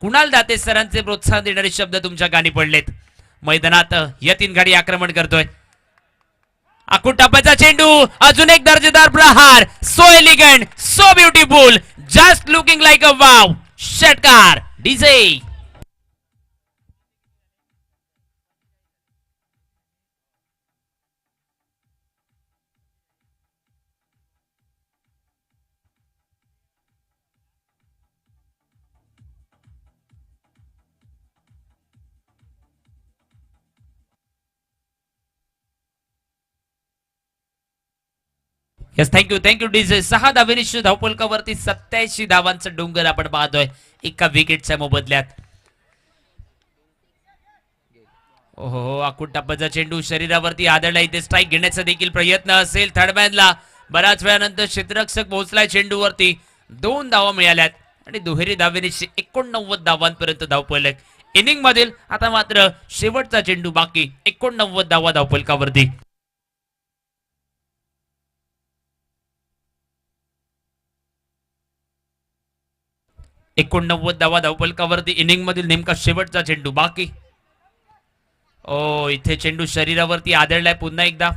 कुणाल दाते सरांचे प्रोत्साहन देणारे शब्द तुमच्या कानी पडलेत. मैदानात यतीन गाडी आक्रमण करतोय. आकुटापाचा चेंडू. अजून एक दर्जेदार प्रहार. So elegant, so beautiful, just looking like a wow. षटकार. डीजे. Yes, thank you DJ. 6 धावेनिशी धावपलकावरती 87 धावांचा डोंगर आपण पाहतोय एका विकेटच्या मोबदल्यात. ओहो, आकुट टप्प्याचा चेंडू शरीरावरती आदळला. इथे स्ट्राईक घेण्याचा देखील प्रयत्न असेल थर्डमॅनला. बऱ्याच वेळानंतर क्षेत्ररक्षक पोहोचलाय चेंडूवरती. 2 धावा मिळाल्यात आणि दुहेरी धावेनिशी 89 धावांपर्यंत धावपलक इनिंग मधील. आता मात्र शेवटचा चेंडू बाकी. 89 धावा धावपलकावरती. 89 धावा धावपलकावरती इनिंग मधील नेमका शेवटचा चेंडू बाकी. ओ, इथे चेंडू शरीरावरती आदळलाय पुन्हा एकदा.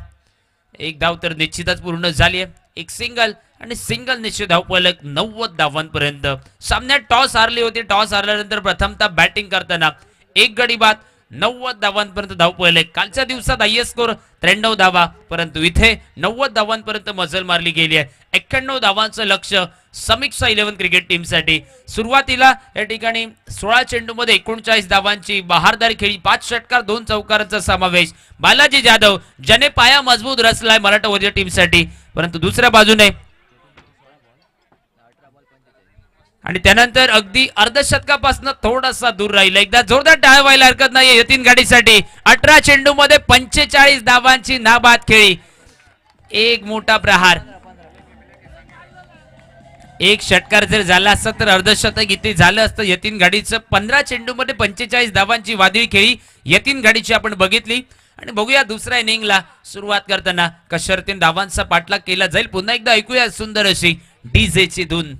एक धाव तर निश्चितच पूर्ण झाली आहे. एक सिंगल आणि सिंगल निश्चित धावपलक 90 धावांपर्यंत. सामन्यात टॉस हारले होते. टॉस हारल्यानंतर प्रथमतः बॅटिंग करताना एक गडी बाद 90 धावांपर्यंत धावपलक. कालच्या दिवसात हायएस्ट स्कोर 93 धावा, परंतु इथे 90 धावांपर्यंत मजल मारली गेली आहे. 91 धावांचं लक्ष समीक्षा 11 क्रिकेट टीमसाठी. सुरुवातीला या ठिकाणी 16 चेंडूमध्ये 39 धावांची बहारदार खेळी. 5 षटकार 2 चौकारांचा समावेश. बालाजी जाधव ज्याने पाया मजबूत रचलाय मराठवाड्या टीमसाठी, परंतु दुसऱ्या बाजूने आणि त्यानंतर अगदी अर्धशतकापासून थोडासा दूर राहिला. एकदा जोरदार टाळ्या व्हायला हरकत नाही यतीन गाडीसाठी. 18 चेंडू मध्ये 45 धावांची नाबाद खेळी. एक मोठा प्रहार. एक षटकार जर झाला असता तर अर्धशतक इथे झालं असतं यतीन गाडीचं. 15 चेंडू मध्ये 45 धावांची वादळी खेळी यतीन गाडीची आपण बघितली. आणि बघूया दुसऱ्या इनिंगला सुरुवात करताना कशा रीतीने धावांचा पाठलाग केला जाईल. पुन्हा एकदा ऐकूया सुंदर अशी डीजेची धून.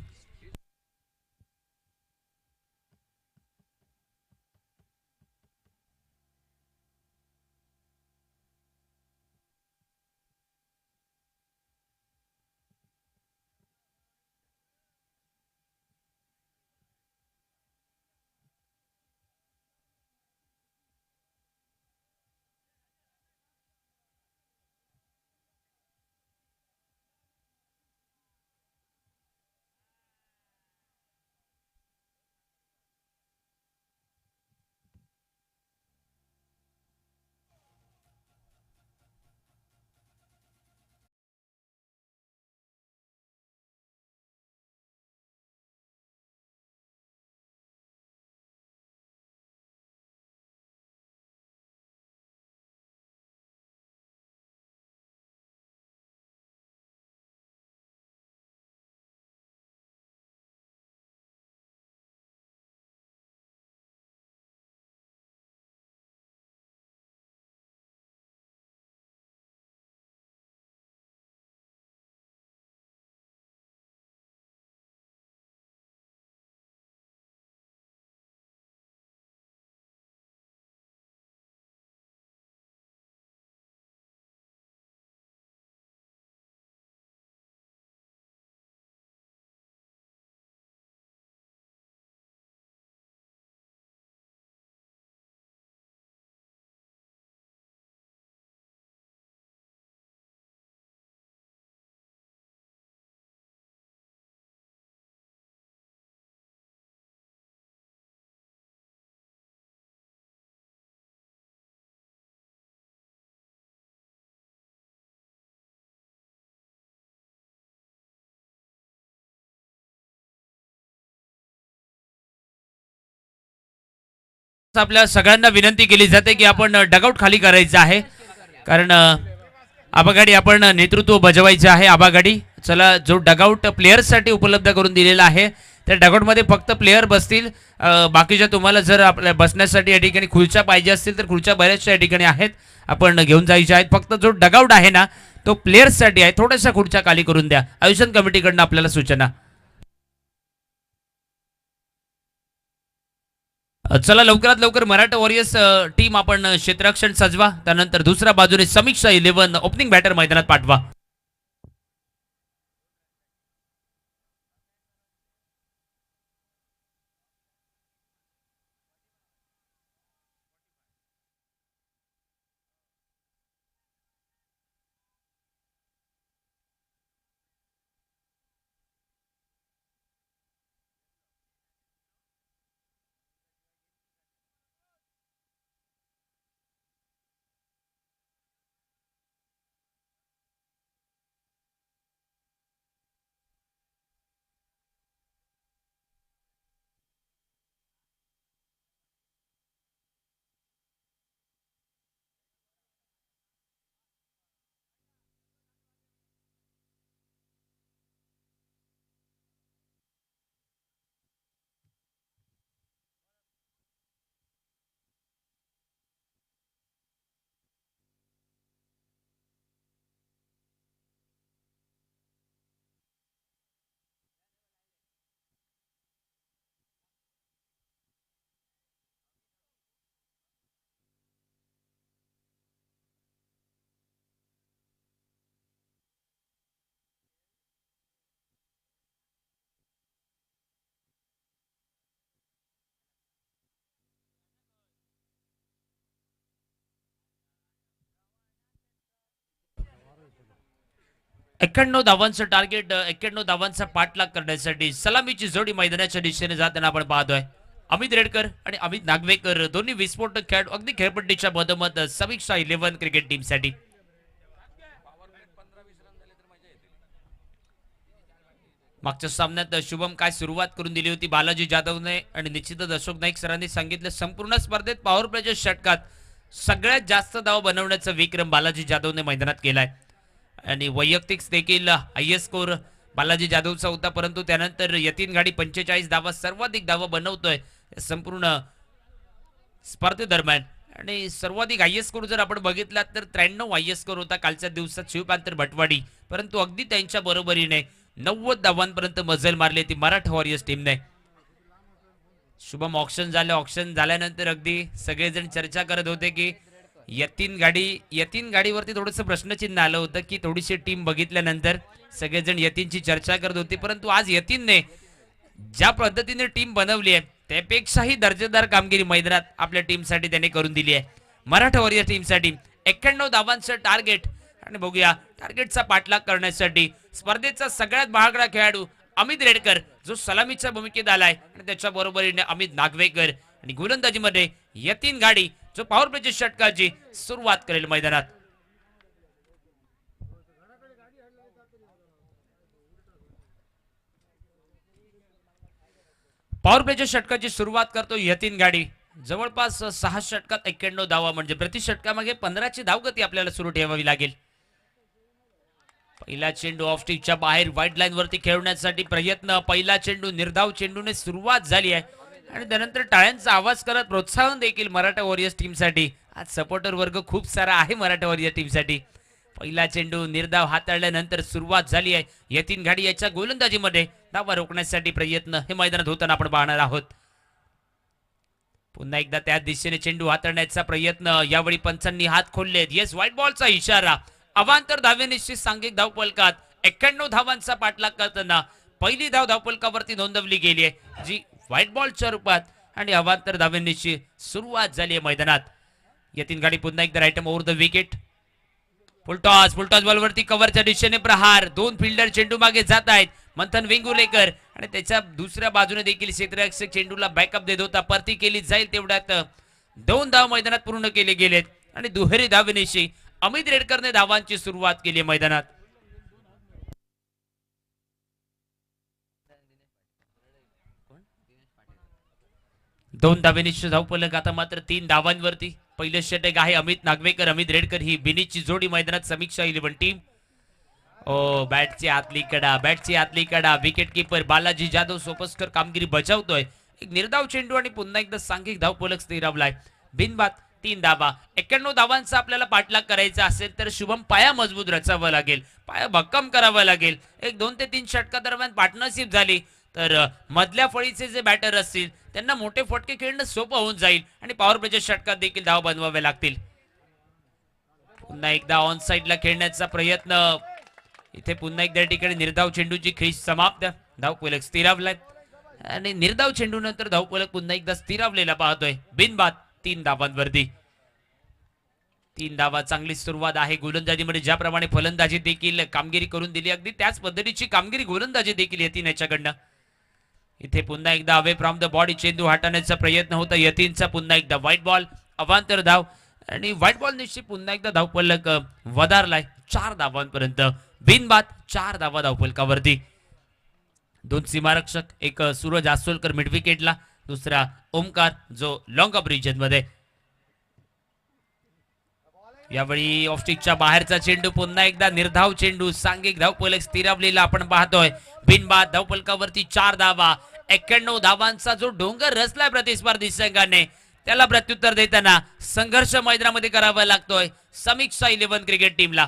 आपल्या सगळ्यांना विनंती केली जाते की आपण डगआउट खाली करायचं आहे, कारण आबागाडी आपण नेतृत्व बजवायचं आहे. आबागाडी चला, जो डगआउट प्लेयर्ससाठी उपलब्ध करून दिलेला आहे त्या डगआउटमध्ये फक्त प्लेयर बसतील. बाकीच्या तुम्हाला जर आपल्या बसण्यासाठी या ठिकाणी खुर्च्या पाहिजे असतील तर खुर्च्या बऱ्याचशा या ठिकाणी आहेत, आपण घेऊन जायच्या आहेत. फक्त जो डगआउट आहे ना तो प्लेयर्ससाठी आहे. थोड्याशा खुर्च्या खाली करून द्या. आयोजन कमिटीकडनं आपल्याला सूचना. चला लवकरात लवकर मराठा वॉरियर्स टीम आपण क्षेत्ररक्षण सजवा. त्यानंतर दुसऱ्या बाजूने समीक्षा 11 ओपनिंग बॅटर मैदानात पाठवा. 91 धावांचं टार्गेट, 91 धावांचा पाठलाग करण्यासाठी सलामीची जोडी मैदानाच्या दिशेने जाताना आपण पाहतोय. अमित रेडकर आणि अमित नागवेकर दोन्ही विस्फोटक खेळाडू अगदी खेळपट्टीच्या मधोमध समीक्षा 11 क्रिकेट टीमसाठी. मागच्या सामन्यात शुभम काय सुरुवात करून दिली होती बालाजी जाधवने आणि निश्चितच अशोक नाईक सरांनी सांगितलं संपूर्ण स्पर्धेत पॉवर प्लेच्या षटकात सगळ्यात जास्त धाव बनवण्याचा विक्रम बालाजी जाधवने मैदानात केलाय आणि वैयक्तिक देखील हायएस्ट स्कोर बालाजी जाधवचा होता, परंतु त्यानंतर यतीन गाडी 45 धावा सर्वाधिक धावा बनवतोय संपूर्ण स्पर्धेदरम्यान आणि सर्वाधिक हायएस्ट स्कोर जर आपण बघितला तर 93 हायएस्ट स्कोर होता कालच्या दिवसात शिवकांत भटवाडी, परंतु अगदी त्यांच्या बरोबरीने 90 धावांपर्यंत मजल मारली ती मराठा वॉरियर्स टीमने. शुभम ऑक्शन झाल्यानंतर अगदी सगळेजण चर्चा करत होते की यतीन गाडीवरती थोडंसं प्रश्नचिन्ह आलं होतं की थोडीशी टीम बघितल्यानंतर सगळेजण यतीनची चर्चा करत होते, परंतु आज यतीनने ज्या पद्धतीने टीम बनवली आहे त्यापेक्षाही दर्जेदार कामगिरी मैदानात आपल्या टीमसाठी त्याने करून दिली आहे. मराठा वॉरियर टीमसाठी 91 धावांचं टार्गेट आणि बघूया टार्गेटचा पाठलाग करण्यासाठी स्पर्धेचा सगळ्यात महागडा खेळाडू अमित रेडकर जो सलामीच्या भूमिकेत आलाय आणि त्याच्या बरोबरीने अमित नागवेकर आणि गोलंदाजीमध्ये यतीन गाडी जो पॉवर प्लेच्या षटकाची सुरुवात करेल मैदानात. पॉवर प्लेच्या षटकाची सुरुवात करतो यतीन गाडी. जवळपास 6 षटकात 91 धावा म्हणजे प्रति षटकामागे 15ची धावगती आपल्याला सुरू ठेवावी लागेल. पहिला चेंडू ऑफ स्टिकच्या बाहेर व्हाईट लाईन वरती खेळवण्यासाठी प्रयत्न. पहिला चेंडू निर्धाव चेंडूने सुरुवात झाली आहे आणि त्यानंतर टाळ्यांचा आवाज करत प्रोत्साहन देखील मराठा वॉरियर्स टीमसाठी. आज सपोर्टर वर्ग खूप सारा आहे मराठा वॉरियर टीमसाठी. पहिला चेंडू निर्धाव हाताळल्यानंतर सुरुवात झाली आहे यतीन गाडी याच्या गोलंदाजीमध्ये धावा रोखण्यासाठी प्रयत्न हे मैदानात होताना आपण पाहणार आहोत. पुन्हा एकदा त्या दिशेने चेंडू हाताळण्याचा प्रयत्न. यावेळी पंचांनी हात खोललेत. येस, व्हाईट बॉलचा इशारा. अवांतर धावेनिश्चित सांघिक धावफलकात 91 धावांचा पाठलाग करताना पहिली धाव धावफलकावरती नोंदवली गेली आहे जी व्हाईट बॉलच्या रूपात आणि अवांतर धावेनिश्चित सुरुवात झाली आहे मैदानात. यतीन गाडी पुन्हा एकदा right over the wicket. Full toss बॉलवरती कव्हरच्या दिशेने प्रहार. 2 फिल्डर चेंडू मागे जात आहेत. मंथन वेंगुर्लेकर आणि त्याच्या दुसऱ्या बाजूने देखील क्षेत्ररक्षक चेंडूला बॅकअप देत होता. परती केली जाईल तेवढ्यात 2 धाव मैदानात पूर्ण केले गेलेत आणि दुहेरी धावेनिशी अमित रेडकरने धावांची सुरुवात केली मैदानात. दोन धावेनिशी धावफलक आता मात्र 3 धावांवरती. पहिले षटक आहे अमित नागवेकर अमित रेडकर ही बिनीची जोडी मैदानात समीक्षा 11 टीम. ओ बॅटची आतली कडा विकेट कीपर बालाजी जाधव सोपस्कर कामगिरी बजावतोय. एक निर्धाव चेंडू आणि पुन्हा एकदा सांघिक धावफलक स्थिरावलाय. बिनबाद 3 धावा. 91 धावांचा आपल्याला पाठलाग करायचा असेल तर शुभम पाया मजबूत रचावा लागेल, पाया भक्कम करावा लागेल. एक 2 ते 3 षटकादरम्यान पार्टनरशिप झाली तर मधल्या फळीचे जे बॅटर असतील त्यांना मोठे फटके खेळणं सोपं होऊन जाईल आणि पॉवर प्लेच्या षटकात देखील धाव बनवावे लागतील. पुन्हा एकदा ऑन साइडला खेळण्याचा प्रयत्न. इथे पुन्हा एकदा ठिकाणी निर्धाव चेंडूची खेळी समाप्त. धावफलक स्थिरावलाय आणि निर्धाव चेंडू नंतर धावफलक पुन्हा एकदा स्थिरावलेला पाहतोय. बिनबाद 3 धावांवरती. 3 धावा चांगली सुरुवात आहे. गोलंदाजीमध्ये ज्याप्रमाणे फलंदाजी देखील कामगिरी करून दिली अगदी त्याच पद्धतीची कामगिरी गोलंदाजी देखील यतीन याच्याकडनं. इथे पुन्हा एकदा अवे फ्रॉम द बॉडी चेंडू हटवण्याचा प्रयत्न होता यतीनचा. पुन्हा एकदा व्हाईट बॉल अवांतर धाव आणि व्हाईट बॉल निश्चित पुन्हा एकदा धावफलक वधारलाय 4 धावांपर्यंत. बिनबाद 4 धावा धावफलकावरती. 2 सीमारक्षक, एक सूरज आसोलकर मिड विकेटला, दुसरा ओमकार जो लॉंग ऑफ रिजन मध्ये. यावेळी ऑफस्टिकच्या बाहेरचा चेंडू पुन्हा एकदा निर्धाव चेंडू सांघिक धावफलक स्थिरावलेला आपण पाहतोय. बिनबाद धावफलकावरती 4 धावा. 91 धावांचा जो डोंगर रचलाय प्रतिस्पर्धी संघाने त्याला प्रत्युत्तर देताना संघर्ष मैदानामध्ये करावा लागतोय समीक्षा 11 क्रिकेट टीमला.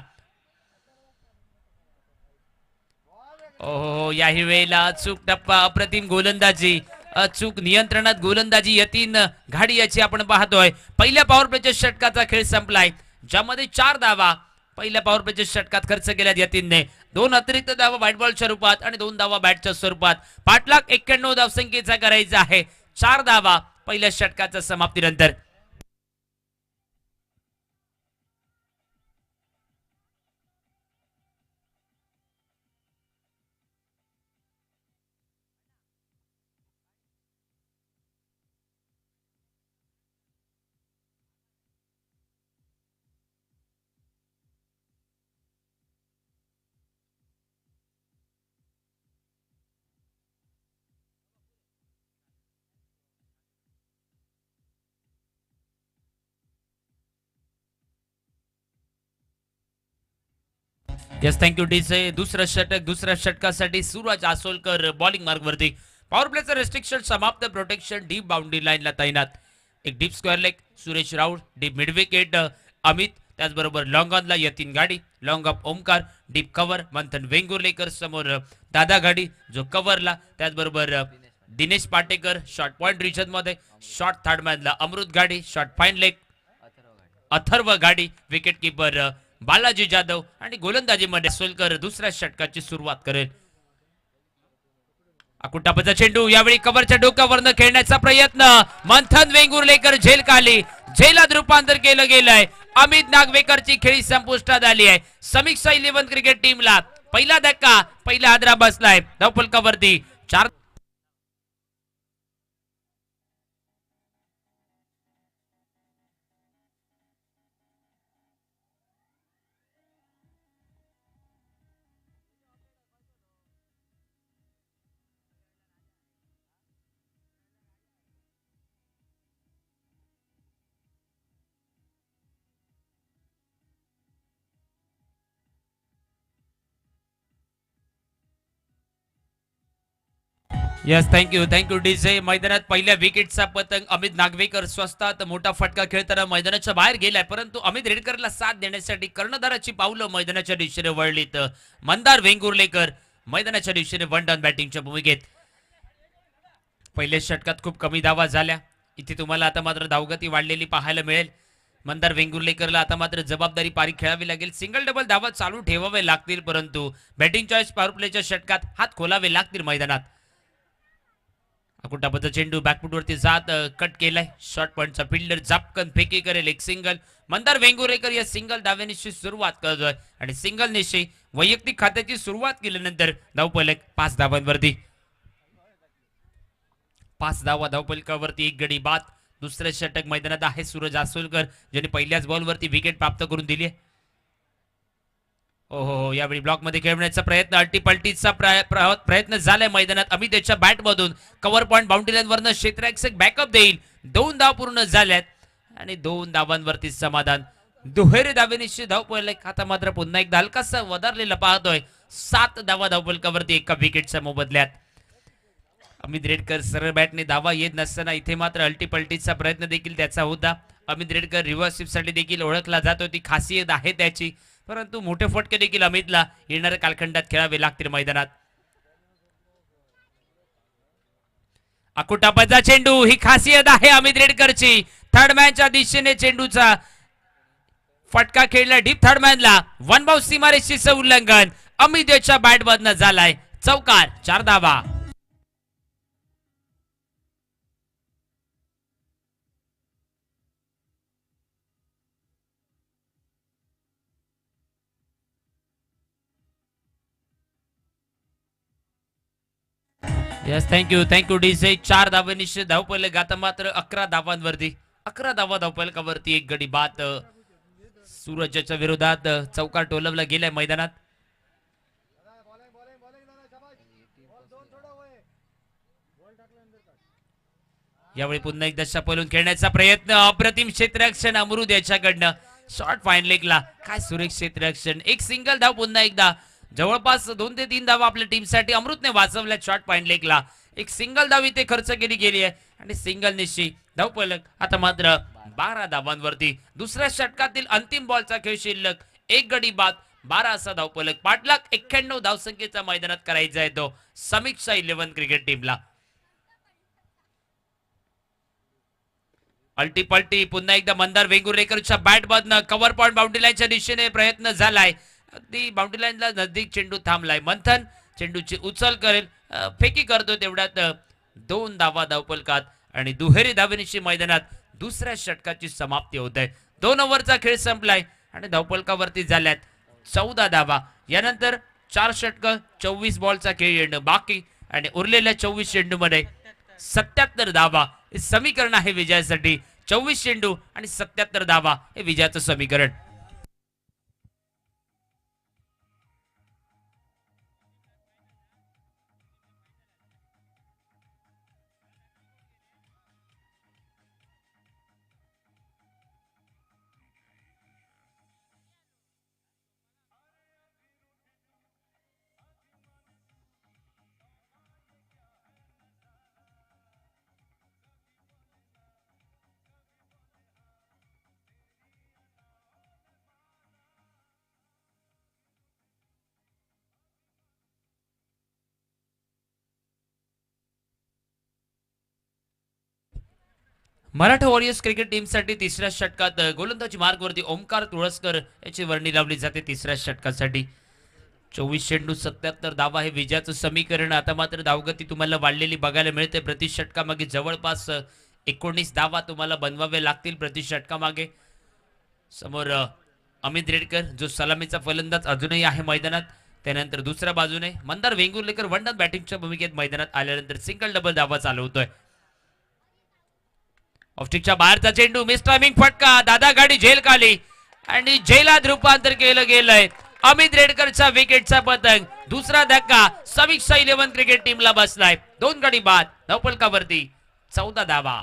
ओहो, याही वेळेला अचूक टप्पा, अप्रतिम गोलंदाजी, अचूक नियंत्रणात गोलंदाजी यतीन घाडी याची आपण पाहतोय. पहिल्या पॉवर प्लेच्या षटकाचा खेळ संपलाय ज्यामध्ये 4 धावा पहिल्या पॉवर प्लेच्या षटकात खर्च केल्यात यतीनने. 2 अतिरिक्त धावा व्हाईट बॉलच्या रूपात आणि 2 धावा बॅटच्या स्वरूपात. पाठलाग 91 धावसंख्येचा करायचा आहे. 4 धावा पहिल्या षटकाच्या समाप्तीनंतर. Yes thank you DJ. दुसऱ्या षटकासाठी सूरज आसोलकर बॉलिंग मार्गवरती. पॉवर प्लेचं रेस्ट्रिक्शन समाप्त. प्रोटेक्शन डीप बाउंड्री लाईनला तैनात. एक deep square leg Suresh Raul. Deep mid wicket Amit. त्याचबरोबर लॉंग ऑनला Yatin Gadi. Long off Omkar. Deep cover Manthan Vengurlekar. समोर दादा गाडी जो कव्हरला. त्याचबरोबर Dinesh Patekar short point region मध्ये. शॉर्ट थर्ड मॅनला Amrut Gadi. Short fine leg Atharva Gadi. Wicket keeper Balaji Jadhav. आणि गोलंदाजीमध्ये सोलकर दुसऱ्या षटकाची सुरुवात करेल. अकुटापचा चेंडू यावेळी कव्हरच्या डोक्यावरनं खेळण्याचा प्रयत्न. मंथन वेंगुर्लेकर झेल खाली. झेलात रूपांतर केलं गेलंय. अमित नागवेकरची खेळी संपुष्टात आली आहे. समीक्षा 11 क्रिकेट टीमला पहिला धक्का पहिला हादरा बसलाय. धावफलकावरती 4. Yes thank you DJ. मैदानात पहिल्या विकेटचा पतंग अमित नागवेकर स्वस्तात मोठा फटका खेळताना मैदानाच्या बाहेर गेलाय. परंतु अमित रेडकरला साथ देण्यासाठी कर्णधाराची पावलं मैदानाच्या दिशेने वळलीत. मंदार वेंगुर्लेकर मैदानाच्या दिशेने वन डाऊन बॅटिंगच्या भूमिकेत. पहिल्या षटकात खूप कमी धावा झाल्या. इथे तुम्हाला आता मात्र धावगती वाढलेली पाहायला मिळेल. मंदार वेंगुर्लेकरला आता मात्र जबाबदारी पारी खेळावी लागेल. सिंगल डबल धावा चालू ठेवावे लागतील. परंतु बॅटिंग चॉईस पॉवर प्लेच्या षटकात हात खोलावे लागतील मैदानात. अकुटापचा चेंडू बॅकफुटवरती जात कट केलाय. शॉर्ट पॉइंटचा फिल्डर झापकन फेकी करेल. एक सिंगल. मंदार वेंगुर्लेकर या सिंगल धाव्यानिशी सुरुवात करतोय आणि सिंगल निशी वैयक्तिक खात्याची सुरुवात केल्यानंतर धावफलक 5 धावांवरती. 5 धावा धावफलकावरती. एक गडी बाद. दुसरे षटक मैदानात आहे सूरज आसोलकर ज्यांनी पहिल्याच बॉलवरती विकेट प्राप्त करून दिली. हो यावेळी ब्लॉक मध्ये खेळण्याचा प्रयत्न. अल्टीपल्टीचा प्रयत्न झालाय मैदानात. अमित त्याच्या बॅट मधून कव्हर पॉइंट बाउंड्री लाईन वरनं क्षेत्ररक्षक बॅकअप देईल. 2 धाव पूर्ण झाल्यात आणि 2 धावांवरती समाधान. दुहेरी धावेनिशी धावफलक आता मात्र पुन्हा एकदा हलकासा वधारलेला पाहतोय. 7 धावा धावफलकावरती एका विकेटच्या मोबदल्यात. अमित रेडकर सरळ बॅटने धावा येत नसताना इथे मात्र अल्टीपल्टीचा प्रयत्न देखील त्याचा होता. अमित रेडकर रिव्हर्स साठी देखील ओळखला जातो. ती खासियत आहे त्याची. परंतु मोठे फटके देखील अमितला येणाऱ्या कालखंडात खेळावे लागतील मैदानात. अकुटापचा चेंडू ही खासियत आहे अमित रेडकरची. थर्ड मॅनच्या दिशेने चेंडूचा फटका खेळला डीप थर्ड मॅनला. वन बाउंस सीमारेषेचं उल्लंघन. अमित याच्या बॅट मधनं झालाय चौकार. 4 धावा. Yes thank you DJ. 4 धावांनिशी धावफलक आता मात्र 11 धावांवरती. 11 धावा धावफलकावरती. एक गडी बाद. सूरजच्या विरोधात चौकार टोलवला गेलाय मैदानात. यावेळी पुन्हा एकदा शपलून खेळण्याचा प्रयत्न. अप्रतिम क्षेत्ररक्षण अमृत याच्याकडनं. शॉर्ट फाईन लेगला काय सुरेख क्षेत्ररक्षण. एक सिंगल धाव पुन्हा एकदा. जवळपास 2 ते 3 धावा आपल्या टीमसाठी अमृतने वाचवल्या. शॉर्ट पॉइंट लेगला एक सिंगल धाव इथे खर्च केली गेली आहे आणि सिंगल निशी धावफलक आता मात्र 12 धावांवरती. दुसऱ्या षटकातील अंतिम बॉलचा खेळ शिल्लक. एक गडी बाद. 12 असा धावफलक. 5,91,000 धावसंख्येचा मैदानात करायचा आहे तो समीक्षा 11 क्रिकेट टीमला. अल्टीपल्टी पुन्हा एकदा मंदार वेंगुर्लेकरच्या बॅट मधनं कव्हर पॉइंट बाउंड्री लाईनच्या दिशेने प्रयत्न झालाय. अगदी बाउंड्री लाईनला नजदीक चेंडू थांबलाय. मंथन चेंडूची उचल करेल. फेकी करतो तेवढ्यात 2 धावा धावफलकात आणि दुहेरी धावेनिशी मैदानात दुसऱ्या षटकाची समाप्ती होत आहे. 2 ओव्हरचा खेळ संपलाय आणि धावफलकावरती झाल्यात 14 धावा. यानंतर 4 षटक 24 बॉलचा खेळ येणं बाकी आणि उरलेल्या 24 चेंडूमध्ये 77 धावा हे समीकरण आहे विजयासाठी. 24 चेंडू आणि 77 धावा हे विजयाचं समीकरण. मराठा वॉरियर्स क्रिकेट टीमसाठी तिसऱ्या षटकात गोलंदाजी मार्गवरती ओमकार तुळसकर याची वर्णी लावली जाते तिसऱ्या षटकासाठी. 24 चेंडू 77 धावा हे विजयाचं समीकरण. आता मात्र धावगती तुम्हाला वाढलेली बघायला मिळते. प्रति षटकामागे जवळपास 19 धावा तुम्हाला बनवावे लागतील प्रति षटकामागे. समोर अमित रेडकर जो सलामीचा फलंदाज अजूनही आहे मैदानात. त्यानंतर दुसऱ्या बाजूने मंदार वेंगुर्लेकर वन डाऊन बॅटिंगच्या भूमिकेत मैदानात आल्यानंतर सिंगल डबल धावा चालवतोय. ऑफस्टिकच्या बाहेरचा चेंडू मिस टायमिंग फटका, दादा गाडी झेल खाली आणि झेलात रूपांतर केलं गेलंय. अमित रेडकरचा विकेटचा पतंग. दुसरा धक्का समीक्षा 11 क्रिकेट टीमला बसलाय. 2 गडी बाद धावफलकावरती 14 धावा.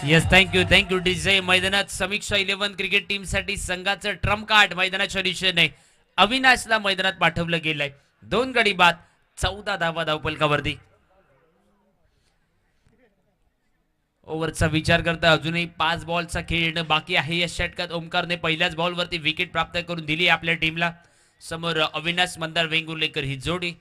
Yes thank you DJ. मैदानात समीक्षा 11 क्रिकेट टीम साठी संघाचं ट्रम्प कार्ड मैदानाच्या दिशेने अविनाशला मैदानात पाठवलं गेलंय. 2 गडी बाद 14 धावा धावफलकावरती. ओव्हरचा विचार करता अजूनही 5 बॉलचा खेळणं बाकी आहे. या षटकात ओमकारने पहिल्याच बॉलवरती विकेट प्राप्त करून दिली आपल्या टीमला. समोर अविनाश मंदार वेंगुर्लेकर ही जोडी.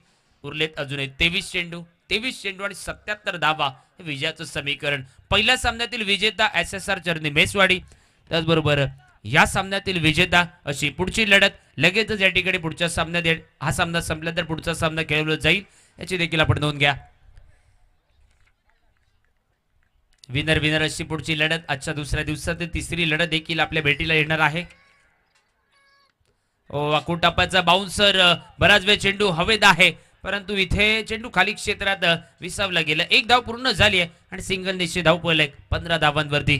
उरलेत अजूनही 23 चेंडू आणि 77 धावा हे विजयाचं समीकरण. पहिल्या सामन्यातील विजेता SSR चरणी मेसवाडी, त्याचबरोबर या सामन्यातील विजेता अशी पुढची लढत. लगेचच या ठिकाणी पुढच्या सामन्यात हा सामना संपला तर पुढचा सामना खेळवला जाईल याची देखील आपण नोंद घ्या. विनर अशी पुढची लढत. आजच्या दुसऱ्या दिवसातील तिसरी लढत देखील आपल्या भेटीला येणार आहे. टप्प्याचा बाउन्सर, बराच वेळ चेंडू हवेत आहे परंतु इथे चेंडू खाली क्षेत्रात विसावला गेला. 1 धाव पूर्ण झाली आहे आणि सिंगल निश्चित धाव पडले 15 धावांवरती.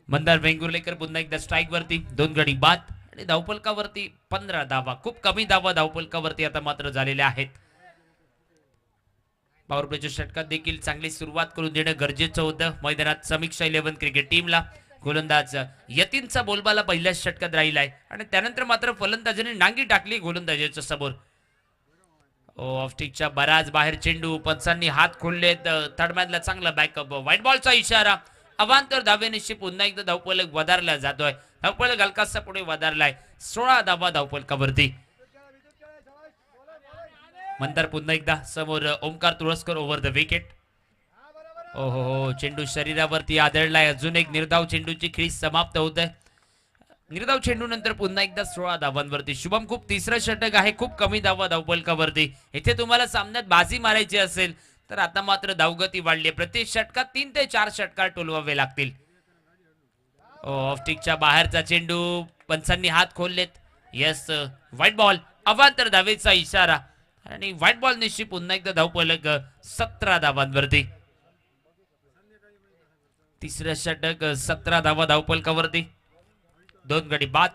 मंदार वेंगुर्लेकर पुन्हा एकदा स्ट्राईक वरती. 2 गडी बाद आणि धावफलकावरती 15 धावा. खूप कमी धावा धावफलकावरती आता मात्र झालेल्या आहेत. पॉवर प्लेच्या षटकात देखील चांगली सुरुवात करून देणं गरजेचं होतं मैदानात समीक्षा 11 क्रिकेट टीमला. गोलंदाज यतीनचा बोलबाला पहिल्या षटकात राहिलाय आणि त्यानंतर मात्र फलंदाजाने नांगी टाकली गोलंदाजाच्या समोर. ऑफस्टिकच्या बराच बाहेर चेंडू. पंचांनी हात खोललेत. थर्डमॅनला चांगला बॅकअप. व्हाईट बॉलचा इशारा. अवांतर धावेनिशी पुन्हा एकदा धावफलक वधारला जातोय. धावफलक हलकासा पुढे वधारलाय. 16 धावा धावफलकावरती. मंदार पुन्हा एकदा समोर Omkar Tulaskar over the wicket. ओहो चेंडू शरीरावरती आदळलाय. अजून एक निर्धाव चेंडूची खेळी समाप्त होत आहे. निर्धाव चेंडू नंतर पुन्हा एकदा 16 धावांवरती. शुभम खूप तिसरं षटक आहे. खूप कमी धावा धावफलकावरती. इथे तुम्हाला सामन्यात बाजी मारायची असेल तर आता मात्र धावगती वाढली. प्रत्येक षटकात 3 ते 4 षटकार टोलवावे लागतील. ऑफस्टिकच्या बाहेरचा चेंडू. पंचांनी हात खोललेत. Yes white ball. अवांतर धावेचा इशारा आणि व्हाईट बॉल निश्चित पुन्हा एकदा धावफलक 17 धावांवरती. तिसरं षटक 17 धावा धावफलकावरती. 2 गडी बाद.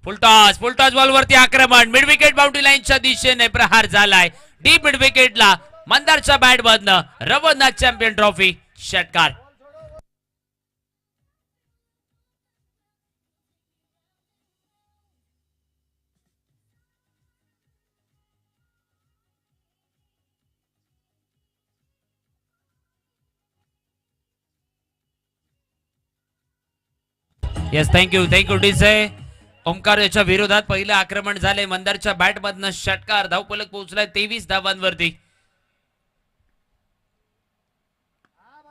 फुलटॉस बॉलवरती आक्रमण. मिड विकेट बाउंड्री लाईनच्या दिशेने प्रहार झालाय. डीप मिड विकेटला मंदारच्या बॅट मधनं रवनाथ चॅम्पियन ट्रॉफी षटकार. Yes thank you DJ. ओमकार याच्या विरोधात पहिलं आक्रमण झाले. मंदारच्या बॅट मधनं षटकार. धावफलक पोहोचलाय 23 धावांवरती.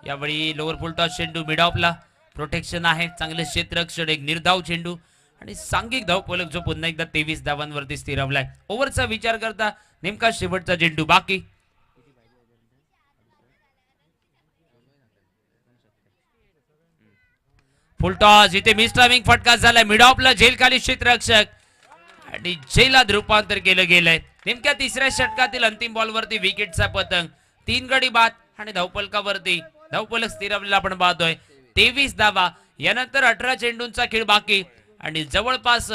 यावेळी लोअर फुलटॉस चेंडू. मिड ऑफला प्रोटेक्शन आहे. चांगले क्षेत्ररक्षण. एक निर्धाव चेंडू आणि सांघिक धावफलक जो पुन्हा एकदा 23 धावांवरती स्थिरावलाय. ओव्हरचा विचार करता नेमका शेवटचा चेंडू बाकी. फुलटॉस. इथे मिस टायमिंग फटका झालाय. मिड ऑफला झेल खाली क्षेत्ररक्षक आणि झेलात रूपांतर केलं गेलंय. नेमक्या तिसऱ्या षटकातील अंतिम बॉलवरती विकेटचा पतंग. 3 गडी बाद आणि धावफलकावरती धावफलक स्थिरावलेला आपण पाहतोय 23 धावा. यानंतर 18 चेंडूंचा खेळ बाकी आणि जवळपास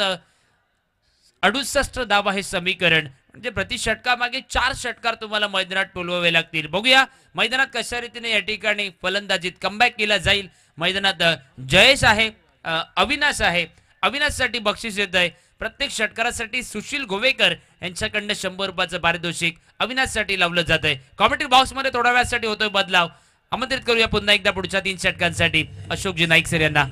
68 धावा हे समीकरण म्हणजे प्रति षटकामागे 4 षटकार तुम्हाला मैदानात टोलवावे लागतील. बघूया मैदानात कशा रीतीने या ठिकाणी फलंदाजीत कमबॅक केला जाईल. मैदानात जयेश आहे, अविनाश आहे. अविनाशसाठी बक्षीस येत आहे. प्रत्येक षटकारासाठी सुशील गोवेकर यांच्याकडनं 100 रुपयाचं पारितोषिक अविनाशसाठी लावलं जात आहे. कॉमेंट्री बॉक्समध्ये थोड्या वेळासाठी होतोय बदलाव. आमंत्रित करूया पुन्हा एकदा पुढच्या 3 षटकांसाठी अशोकजी नाईक सर यांना.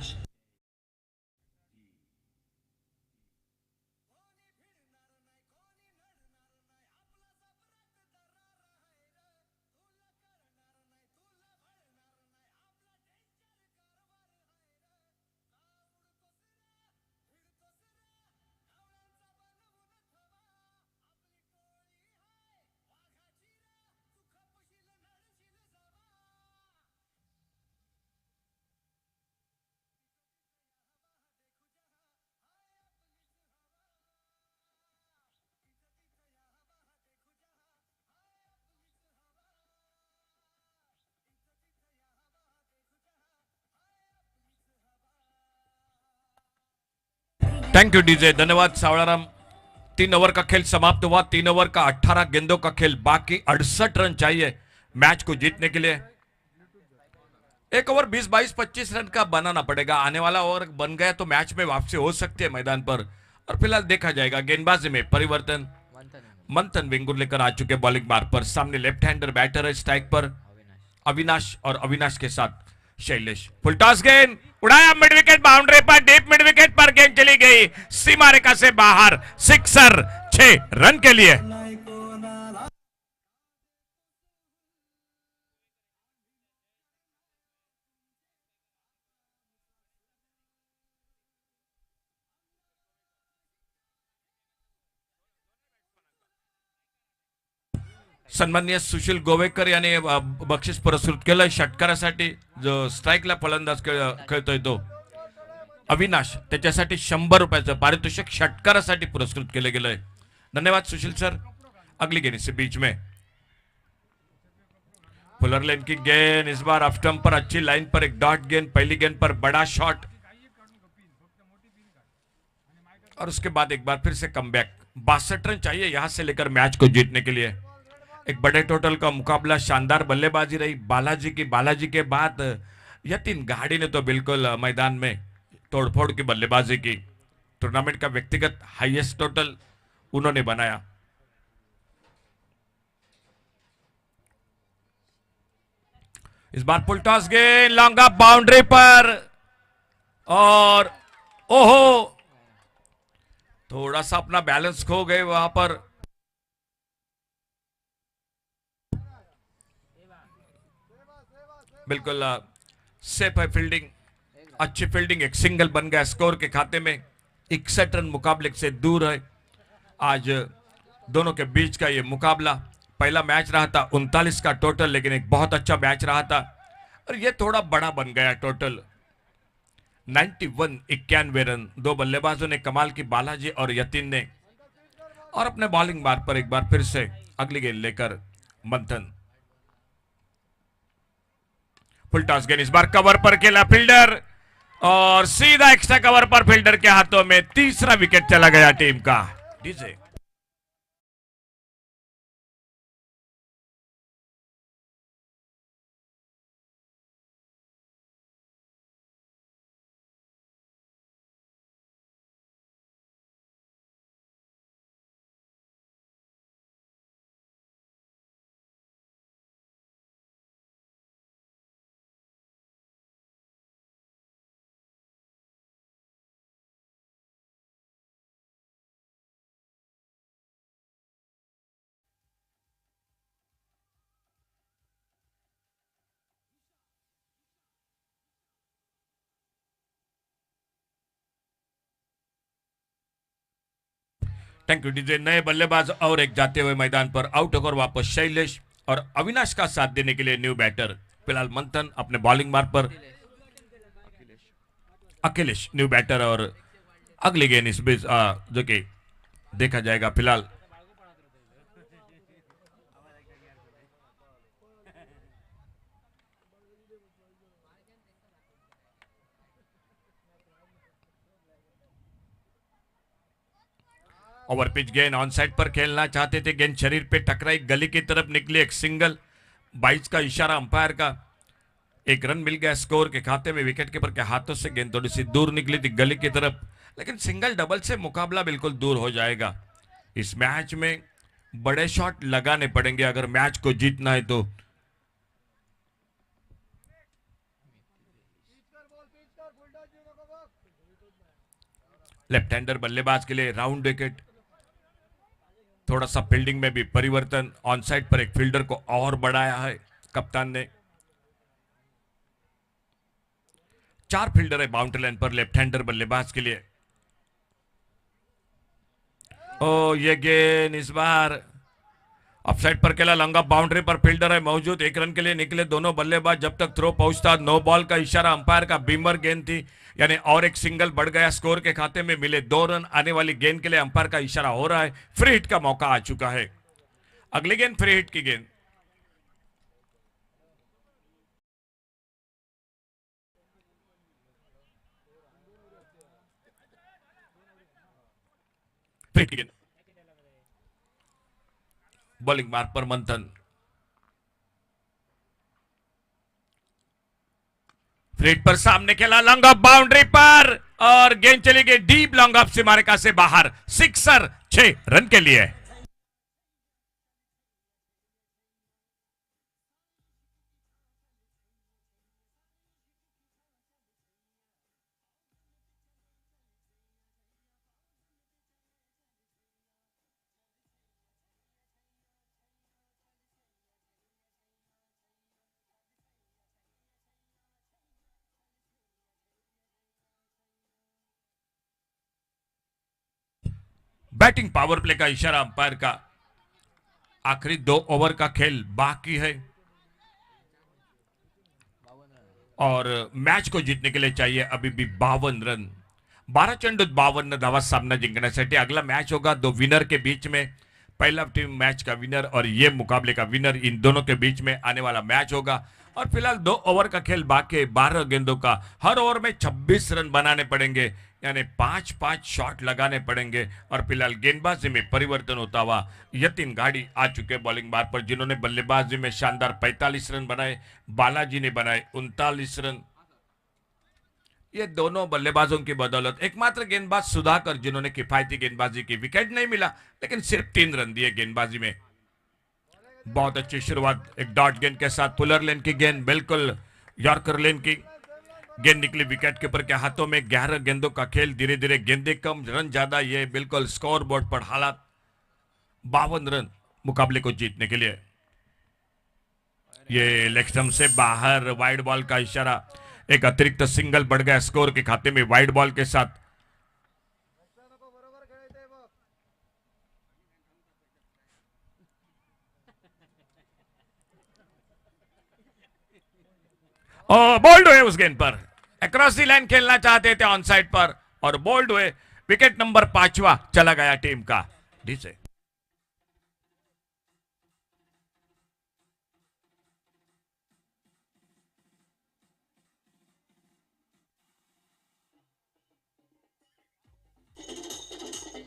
थैंक यू डीजे, धन्यवाद सावड़ाराम। 3 ओवर का खेल समाप्त हुआ। 3 ओवर का 18 गेंदों का खेल बाकी, 68 रन चाहिए मैच को जीतने के लिए। एक ओवर 20, 22, 25 रन का बनाना पड़ेगा। आने वाला ओवर बन गया तो मैच में वापसी हो सकती है मैदान पर, और फिलहाल देखा जाएगा। गेंदबाजी में परिवर्तन। मंथन विंगुर लेकर आ चुके बॉलिंग मार्ग पर। सामने लेफ्ट हैंडर बैटर है स्ट्राइक पर अविनाश, और अविनाश के साथ शैलेश। फुल टॉस गेंद उड़ाया मिड विकेट, बाउंड्री पर, डीप मिड विकेट पर गेंद चली गई सीमा रेखा से बाहर। सिक्सर, 6 रन के लिए। सन्माननीय सुशील गोवेकर याने बक्षीस पुरस्कृत केलं षटकारासाठी. जो स्ट्राईकला फलंदाज खेळतोय तो अविनाश, त्याच्यासाठी 100 रुपयाचं पारितोषिक षटकारासाठी पुरस्कृत केलं गेलंय. धन्यवाद सुशील सर। अगली गेंद इसी बीच में फुलर लेन की गेंद, इस बार ऑफ स्टंप पर अच्छी लाइन पर एक डॉट गेंद। पहली गेंद पर बड़ा शॉट, और उसके बाद एक बार फिर से कमबैक। 62 रन चाहिए यहां से लेकर मैच को जीतने के लिए। एक बड़े टोटल का मुकाबला, शानदार बल्लेबाजी रही बालाजी के बाद यतीन गाड़ी ने तो बिल्कुल मैदान में तोड़फोड़ की बल्लेबाजी की। टूर्नामेंट का व्यक्तिगत हाईएस्ट टोटल उन्होंने बनाया। इस बार फुल टॉस गेंद, लॉन्ग ऑफ बाउंड्री पर, और ओहो, थोड़ा सा अपना बैलेंस खो गए वहां पर। बिल्कुल सेफ है फील्डिंग, अच्छी फील्डिंग। एक सिंगल बन गया स्कोर के खाते में। 61 रन मुकाबले से दूर है आज दोनों के बीच का ये मुकाबला। पहला मैच रहा था 39 का टोटल, लेकिन एक बहुत अच्छा मैच रहा था, और ये थोड़ा बड़ा बन गया टोटल। 91 रन दो बल्लेबाजों ने कमाल की, बालाजी और यतीन ने। और अपने बॉलिंग मार्ग पर एक बार फिर से अगली गेंद लेकर मंथन। फुल टॉस गेंद, इस बार कवर पर खेला फील्डर, और सीधा एक्स्ट्रा कवर पर फील्डर के हाथों में। तीसरा विकेट चला गया टीम का। DJ thank you DJ. नए बल्लेबाज और एक जाते हुए मैदान पर। आउट होकर वापस शैलेश और अविनाश का साथ देने के लिए न्यू बैटर। फिलहाल मंथन अपने बॉलिंग मार्ग पर, अखिलेश न्यू बैटर। और अगली गेंद इस बीच जो कि देखा जाएगा। फिलहाल ओवर पिच गेंद ऑन साइड पर खेलना चाहते थे, गेंद शरीर पे टकराई, गली की तरफ निकली, एक सिंगल, 22 का इशारा अंपायर का, एक रन मिल गया स्कोर के खाते में। विकेट कीपर के हाथों से गेंद थोड़ी सी दूर निकली थी गली की तरफ, लेकिन सिंगल डबल से मुकाबला बिल्कुल दूर हो जाएगा। इस मैच में बड़े शॉट लगाने पड़ेंगे अगर मैच को जीतना है तो। लेफ्ट हैंडर बल्लेबाज के लिए राउंड विकेट, थोड़ा सा फील्डिंग में भी परिवर्तन, ऑन साइड पर एक फील्डर को और बढ़ाया है कप्तान ने। 4 फील्डर है बाउंड्री लाइन पर लेफ्ट हैंडर बल्लेबाज के लिए। ओ ये गेंद इस बार ऑफसाइड पर खेला, लॉन्ग ऑफ बाउंड्री पर फील्डर है मौजूद, 1 रन के लिए निकले दोनों बल्लेबाज, जब तक थ्रो पहुंचता नो बॉल का इशारा अंपायर का, बीमर गेंद थी, यानी और एक सिंगल बढ़ गया स्कोर के खाते में, मिले 2 रन, आने वाली गेंद के लिए अंपायर का इशारा हो रहा है, फ्री हिट का मौका आ चुका है। अगली गेंद फ्री हिट की गेंद। फ्री की गेंद, बॉलिंग मार्ग पर मंथन, फ्रीट पर सामने खेला, लॉन्ग ऑफ बाउंड्री पर और गेंद चली गई डीप लॉन्ग ऑफ सीमारेखा से बाहर, सिक्सर, 6 रन के लिए। बैटिंग पावर प्ले का इशारा अंपायर का, आखिरी 2 ओवर का खेल बाकी है और मैच को जीतने के लिए चाहिए अभी भी 52 रन, 12 चेंडूत 52 धावा सामना जिंकण्यासाठी। अगला मैच होगा 2 विनर के बीच में, पहला टीम मैच का विनर और ये मुकाबले का विनर, इन दोनों के बीच में आने वाला मैच होगा। और फिलहाल 2 ओवर का खेल बाकी है, 12 गेंदों का, हर ओवर में 26 रन बनाने पड़ेंगे, यानी 5-5 शॉट लगाने पड़ेंगे। और फिलहाल गेंदबाजी में परिवर्तन होता हुआ यतीन गाड़ी आ चुके बॉलिंग बार पर, जिन्होंने बल्लेबाजी में शानदार 45 रन बनाए, बालाजी ने बनाए 39 रन। ये दोनों बल्लेबाजों की बदौलत, एकमात्र गेंदबाज सुधाकर जिन्होंने किफायती गेंदबाजी की, विकेट नहीं मिला लेकिन सिर्फ 3 रन दिए गेंदबाजी में। बहुत अच्छी शुरुआत, एक डॉट गेंद के साथ, पुलर लेन की गेंद, बिल्कुल यॉर्कर लेन की गेंद निकली विकेट कीपर के हाथों में। 11 गेंदों का खेल, धीरे धीरे गेंदें कम, रन ज्यादा, ये बिल्कुल स्कोर बोर्ड पर हालात 52 रन मुकाबले को जीतने के लिए। ये लेग स्टंप से बाहर, वाइड बॉल का इशारा, एक अतिरिक्त सिंगल बढ़ गया स्कोर के खाते में वाइड बॉल के साथ। बोल्ड हुए उस गेंद पर, अक्रॉस दी लाइन खेलना चाहते थे ऑन साइड पर और बोल्ड हुए, विकेट नंबर 5वां चला गया टीम का। डी से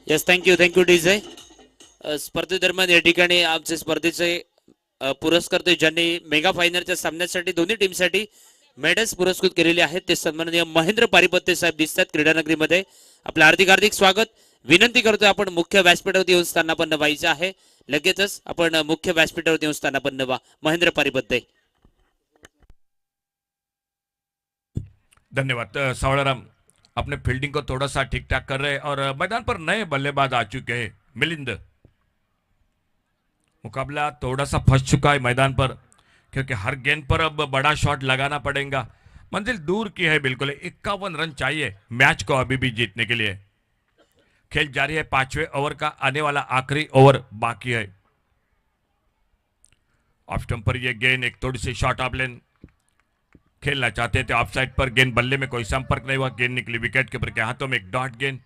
येस थँक्यू डीजे. स्पर्धेदरम्यान या ठिकाणी आमचे स्पर्धेचे पुरस्कर्ते ज्यांनी मेगा फायनलच्या सामन्यासाठी दोन्ही टीमसाठी मेडल्स पुरस्कृत केलेले आहेत ते सन्माननीय महेंद्र पारिपत्य साहेब दिसतात क्रीडानगरीमध्ये. आपलं हार्दिक हार्दिक स्वागत. विनंती करतोय आपण मुख्य व्यासपीठावरती येऊन स्थानापन्न व्हायचं आहे. लगेचच आपण मुख्य व्यासपीठावरती येऊन स्थानापन्न व्हा. महेंद्र पारिपत्य. धन्यवाद सावड़ाराम, अपने फील्डिंग को थोड़ा सा ठीक ठाक कर रहे हैं और मैदान पर नए बल्लेबाज आ चुके हैं। मिलिंद, मुकाबला थोड़ा सा फंस चुका है मैदान पर, क्योंकि हर गेंद पर अब बड़ा शॉट लगाना पड़ेगा। मंजिल दूर की है बिल्कुल, 51 रन चाहिए मैच को अभी भी जीतने के लिए। खेल जारी है, 5वें ओवर का आने वाला आखिरी ओवर बाकी है। ऑफ स्टंप पर यह गेंद, एक थोड़ी सी शॉर्ट ऑफ लेन खेलना चाहते थे, ऑफ साइड पर गेंद, बल्ले में कोई संपर्क नहीं हुआ, गेंद निकली विकेट कीपर के हाथों में, एक डॉट गेंद।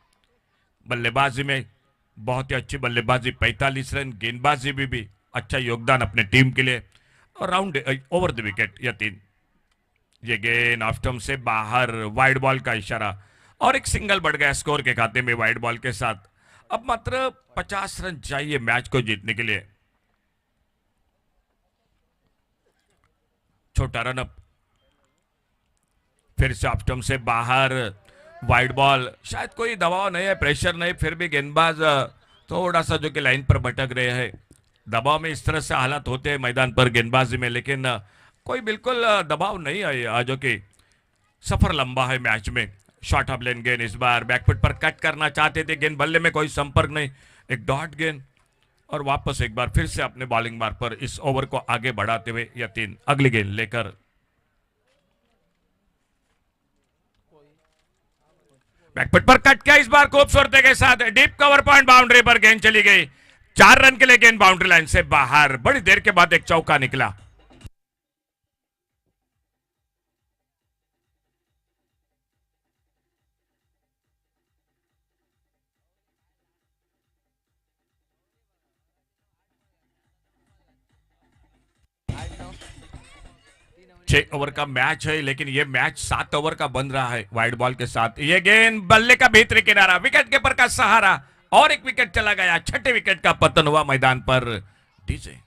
बल्लेबाजी में बहुत ही अच्छी बल्लेबाजी, 45 रन, गेंदबाजी भी अच्छा योगदान अपने टीम के लिए और round over the wicket Yatin. ये गेंद ऑफ स्टंप से बाहर, वाइड बॉल का इशारा और एक सिंगल बढ़ गया स्कोर के खाते में वाइड बॉल के साथ। अब मात्र 50 रन चाहिए मैच को जीतने के लिए। छोटा रन अप, फिर से ऑफ स्टंप से बाहर, वाइड बॉल। शायद कोई दबाव नहीं है, प्रेशर नहीं, फिर भी गेंदबाज थोड़ा सा जो कि लाइन पर भटक रहे हैं। दबाव में इस तरह से हालात होते हैं मैदान पर गेंदबाजी में, लेकिन कोई बिल्कुल दबाव नहीं है, जो कि सफर लंबा है मैच में। शॉर्ट ऑफ लेन गेंद, इस बार बैकफुट पर कट करना चाहते थे, गेंद बल्ले में कोई संपर्क नहीं, एक डॉट गेंद, और वापस एक बार फिर से अपने बॉलिंग मार्ग पर इस ओवर को आगे बढ़ाते हुए यतीन अगली गेंद लेकर। बैकफुट पर कट किया, इस बार खूबसूरती के साथ डीप कवर पॉइंट बाउंड्री पर गेंद चली गई। 4 रन के लिए गेंद बाउंड्री लाइन से बाहर। बड़ी देर के बाद एक चौका निकला। छह ओवर का मैच है, लेकिन यह मैच 7 ओवर का बन रहा है वाइड बॉल के साथ। यह गेंद बल्ले का भीतरी किनारा, विकेट कीपर का सहारा, और एक विकेट चला गया। छठे विकेट का पतन हुआ मैदान पर। डीजे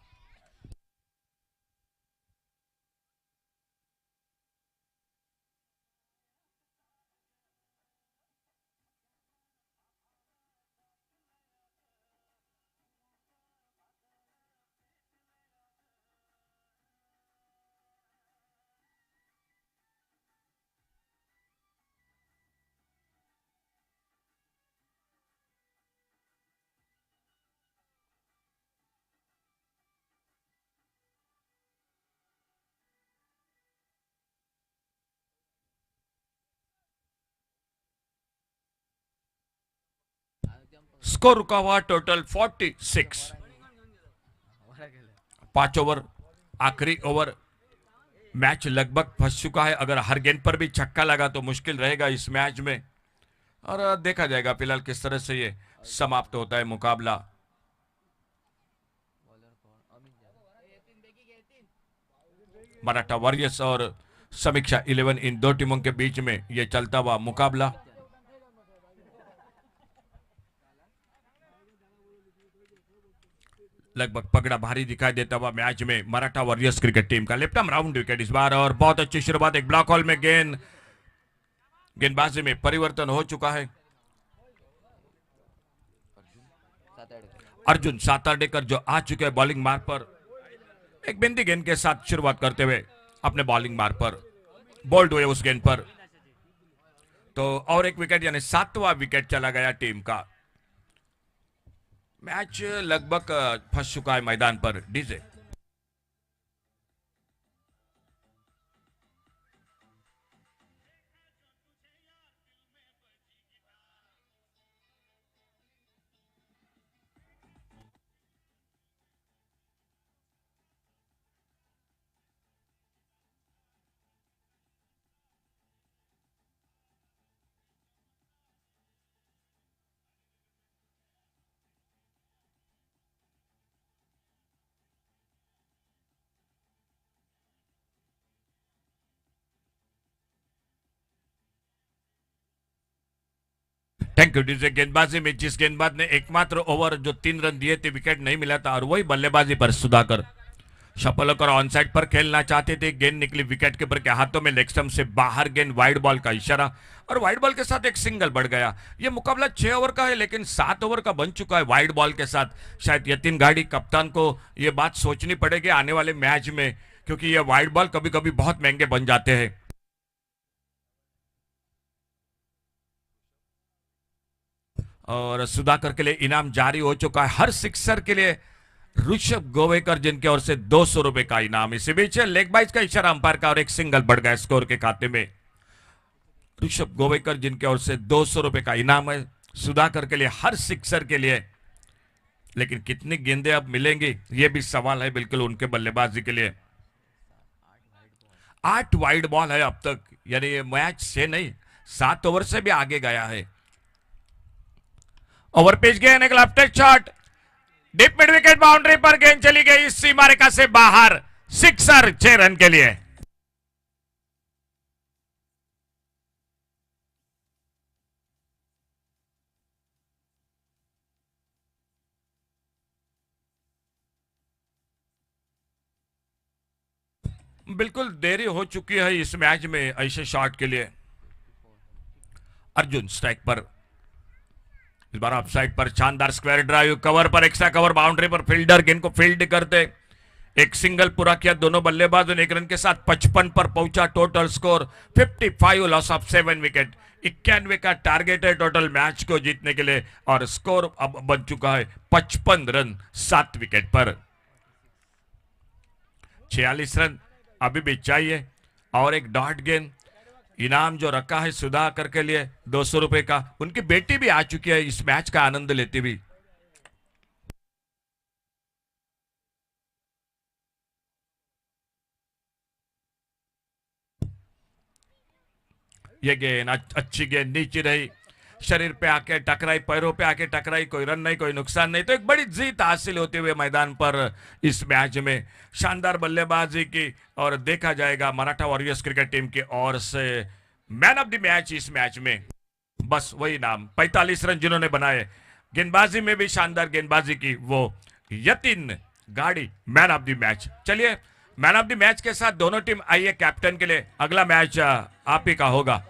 स्कोर रुका हुआ टोटल 46। 5 ओवर, आखिरी ओवर, मैच लगभग फंस चुका है। अगर हर गेंद पर भी छक्का लगा तो मुश्किल रहेगा इस मैच में, और देखा जाएगा फिलहाल किस तरह से ये समाप्त होता है मुकाबला। मराठा वॉरियर्स और समीक्षा 11, इन दो टीमों के बीच में यह चलता हुआ मुकाबला। लगभग पगड़ा भारी दिखाई देता हुआ मैच में मराठा वॉरियर्स क्रिकेट टीम का लेफ्ट आर्म राउंड विकेट इस बार, और बहुत अच्छी शुरुआत। एक ब्लॉक हॉल में गेंदबाजी में परिवर्तन हो चुका है। अर्जुन सातरडेकर जो आ चुके हैं बॉलिंग मार्ग पर, एक बिंदी गेंद के साथ शुरुआत करते हुए अपने बॉलिंग मार्ग पर बोल्ड हुए उस गेंद पर, तो और एक विकेट, यानी 7वां विकेट चला गया टीम का। मैच लगभग फंस चुका है मैदान पर। DJ thank you DJ. गेंदबाजी में जिस गेंदबाज ने एकमात्र ओवर जो 3 रन दिए थे, विकेट नहीं मिला था, और वही बल्लेबाजी पर सुधाकर शपलकर ऑन साइड पर खेलना चाहते थे। गेंद निकली विकेट कीपर के हाथों में, लेग स्टंप से बाहर गेंद, वाइड बॉल का इशारा, और वाइड बॉल के साथ एक सिंगल बढ़ गया। यह मुकाबला 6 ओवर का है, लेकिन 7 ओवर का बन चुका है वाइड बॉल के साथ। शायद यतीन गाड़ी कप्तान को यह बात सोचनी पड़ेगी आने वाले मैच में, क्योंकि यह वाइड बॉल कभी कभी बहुत महंगे बन जाते हैं। और सुधाकर के लिए इनाम जारी हो चुका है। हर सिक्सर के लिए ऋषभ गोवेकर, जिनके ओर से 200 रुपए का इनाम। इसी बीच लेग बाइज का इशारा अंपायर का, और एक सिंगल बढ़ गया स्कोर के खाते में। ऋषभ गोवेकर जिनके ओर से 200 रुपए का इनाम है सुधाकर के लिए हर सिक्सर के लिए, लेकिन कितनी गेंदें अब मिलेंगी यह भी सवाल है बिल्कुल उनके बल्लेबाजी के लिए। 8 वाइड बॉल है अब तक, यानी ये मैच से नहीं 7 ओवर से भी आगे गया है। ओवर पिच गेंद, एक left shot, deep mid wicket boundary पर गेंद चली गई सीमा रेखा से बाहर। सिक्सर 6 रन के लिए। बिल्कुल देरी हो चुकी है इस मैच में ऐसे शॉट के लिए। अर्जुन स्ट्राइक पर, इस बार ऑफ साइड पर शानदार स्क्वायर ड्राइव, कवर पर एक्स्ट्रा कवर, बाउंड्री पर फील्डर गेंद को फील्ड करते, एक सिंगल पूरा किया दोनों बल्लेबाज, एक रन के साथ 55 पर पहुंचा। Total score 55, loss of 7 wicket. 91 का टारगेट है टोटल मैच को जीतने के लिए, और स्कोर अब बन चुका है 55 रन 7 विकेट पर। 46 रन अभी भी चाहिए, और एक डॉट गेंद। इनाम जो रखा है सुधाकर के लिए 200 रुपए का। उनकी बेटी भी आ चुकी है इस मैच का आनंद लेती हुई। ये गेंद अच्छी गेंद नीचे रही, शरीर पे आके टकराई, पैरों पे आके टकराई, कोई रन नहीं, कोई नुकसान नहीं, तो एक बड़ी जीत हासिल होते हुए मैदान पर इस मैच में। शानदार बल्लेबाजी की, और देखा जाएगा मराठा वॉरियर्स क्रिकेट टीम की ओर से मैन ऑफ द मैच इस मैच में। बस वही नाम, 45 रन जिन्होंने बनाए, गेंदबाजी में भी शानदार गेंदबाजी की, वो यतीन गाड़ी मैन ऑफ द मैच। चलिए मैन ऑफ द मैच के साथ दोनों टीम आइए कैप्टन के लिए। अगला मैच आप ही का होगा।